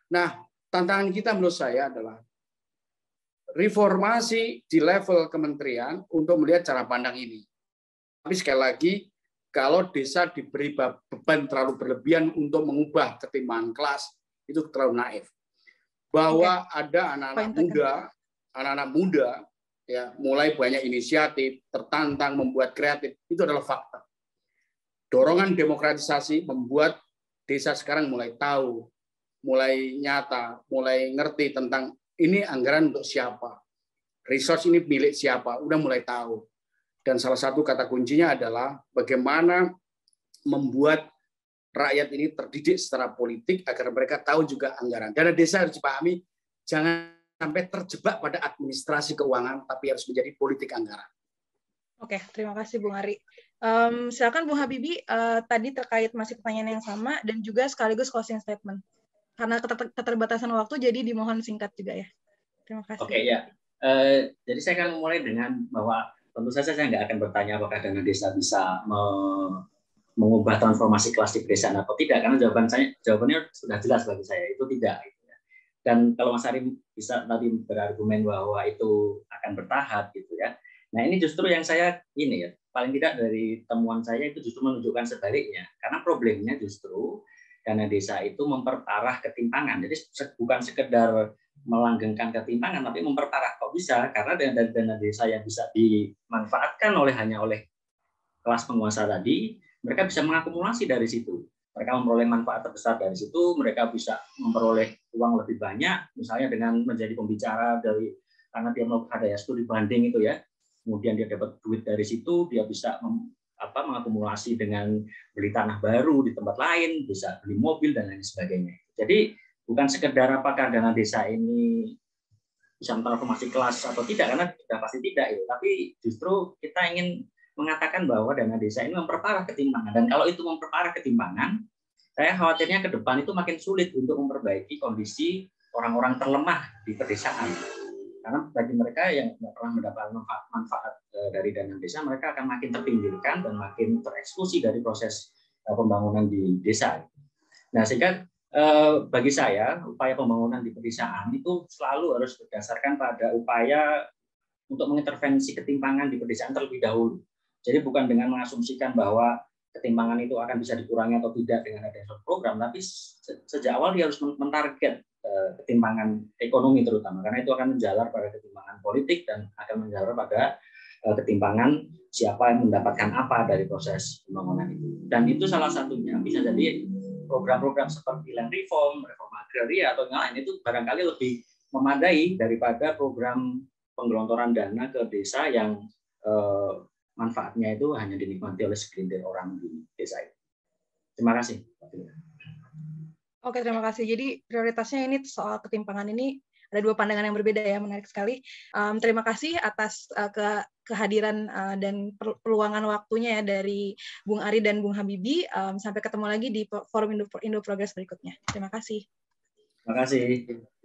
Nah, tantangan kita menurut saya adalah reformasi di level kementerian untuk melihat cara pandang ini. Tapi sekali lagi, kalau desa diberi beban terlalu berlebihan untuk mengubah ketimpangan kelas, itu terlalu naif. Bahwa ada anak-anak muda ya mulai banyak inisiatif, tertantang, membuat kreatif, itu adalah fakta. Dorongan demokratisasi membuat desa sekarang mulai tahu, mulai nyata, mulai ngerti tentang ini anggaran untuk siapa, resource ini milik siapa, udah mulai tahu. Dan salah satu kata kuncinya adalah bagaimana membuat rakyat ini terdidik secara politik agar mereka tahu juga anggaran. Dana desa harus dipahami, jangan sampai terjebak pada administrasi keuangan, tapi harus menjadi politik anggaran.
Oke, terima kasih Bung Ari. Silakan Bung Habibie, tadi terkait masih pertanyaan yang sama dan juga sekaligus closing statement. Karena keterbatasan waktu, jadi dimohon singkat juga ya. Terima kasih.
Oke, ya. Jadi saya akan mulai dengan bahwa tentu saja saya nggak akan bertanya apakah dana desa bisa mengubah transformasi kelas di pedesaan atau tidak, karena jawabannya sudah jelas bagi saya, itu tidak. Dan kalau Mas Ari bisa tadi berargumen bahwa itu akan bertahap gitu ya. Nah ini justru yang saya paling tidak dari temuan saya itu justru menunjukkan sebaliknya, karena problemnya justru dana desa itu memperparah ketimpangan. Jadi bukan sekedar melanggengkan ketimpangan, tapi memperparah. Kok bisa? Karena dana desa yang bisa dimanfaatkan hanya oleh kelas penguasa tadi, mereka bisa mengakumulasi dari situ. Mereka memperoleh manfaat terbesar dari situ, mereka bisa memperoleh uang lebih banyak, misalnya dengan menjadi pembicara karena dia melakukan ada studi banding itu ya, kemudian dia dapat duit dari situ, dia bisa mengakumulasi dengan beli tanah baru di tempat lain, bisa beli mobil dan lain sebagainya. Jadi bukan sekedar apakah dana desa ini bisa mentransformasi kelas atau tidak, karena sudah pasti tidak ya, tapi justru kita ingin mengatakan bahwa dana desa ini memperparah ketimpangan. Dan kalau itu memperparah ketimpangan, saya khawatirnya ke depan itu makin sulit untuk memperbaiki kondisi orang-orang terlemah di pedesaan. Karena bagi mereka yang tidak pernah mendapatkan manfaat dari dana desa, mereka akan makin terpinggirkan dan makin tereksklusi dari proses pembangunan di desa. Nah, sehingga bagi saya, upaya pembangunan di pedesaan itu selalu harus berdasarkan pada upaya untuk mengintervensi ketimpangan di pedesaan terlebih dahulu. Jadi bukan dengan mengasumsikan bahwa ketimpangan itu akan bisa dikurangi atau tidak dengan adanya program, tapi sejak awal dia harus mentarget ketimpangan ekonomi terutama, karena itu akan menjalar pada ketimpangan politik dan akan menjalar pada ketimpangan siapa yang mendapatkan apa dari proses pembangunan itu. Dan itu salah satunya bisa jadi program-program seperti land reform agraria atau yang lain itu barangkali lebih memadai daripada program penggelontoran dana ke desa yang manfaatnya itu hanya dinikmati oleh segelintir orang di desa itu. Terima kasih.
Oke, terima kasih. Jadi prioritasnya ini soal ketimpangan ini ada dua pandangan yang berbeda ya, menarik sekali. Terima kasih atas kehadiran dan peluangan waktunya ya dari Bung Ari dan Bung Habibie. Sampai ketemu lagi di forum Indo Progress berikutnya. Terima kasih.
Terima kasih.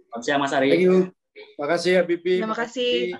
Selamat siang Mas Ari.
Thank you. Terima kasih Habibie.
Terima kasih.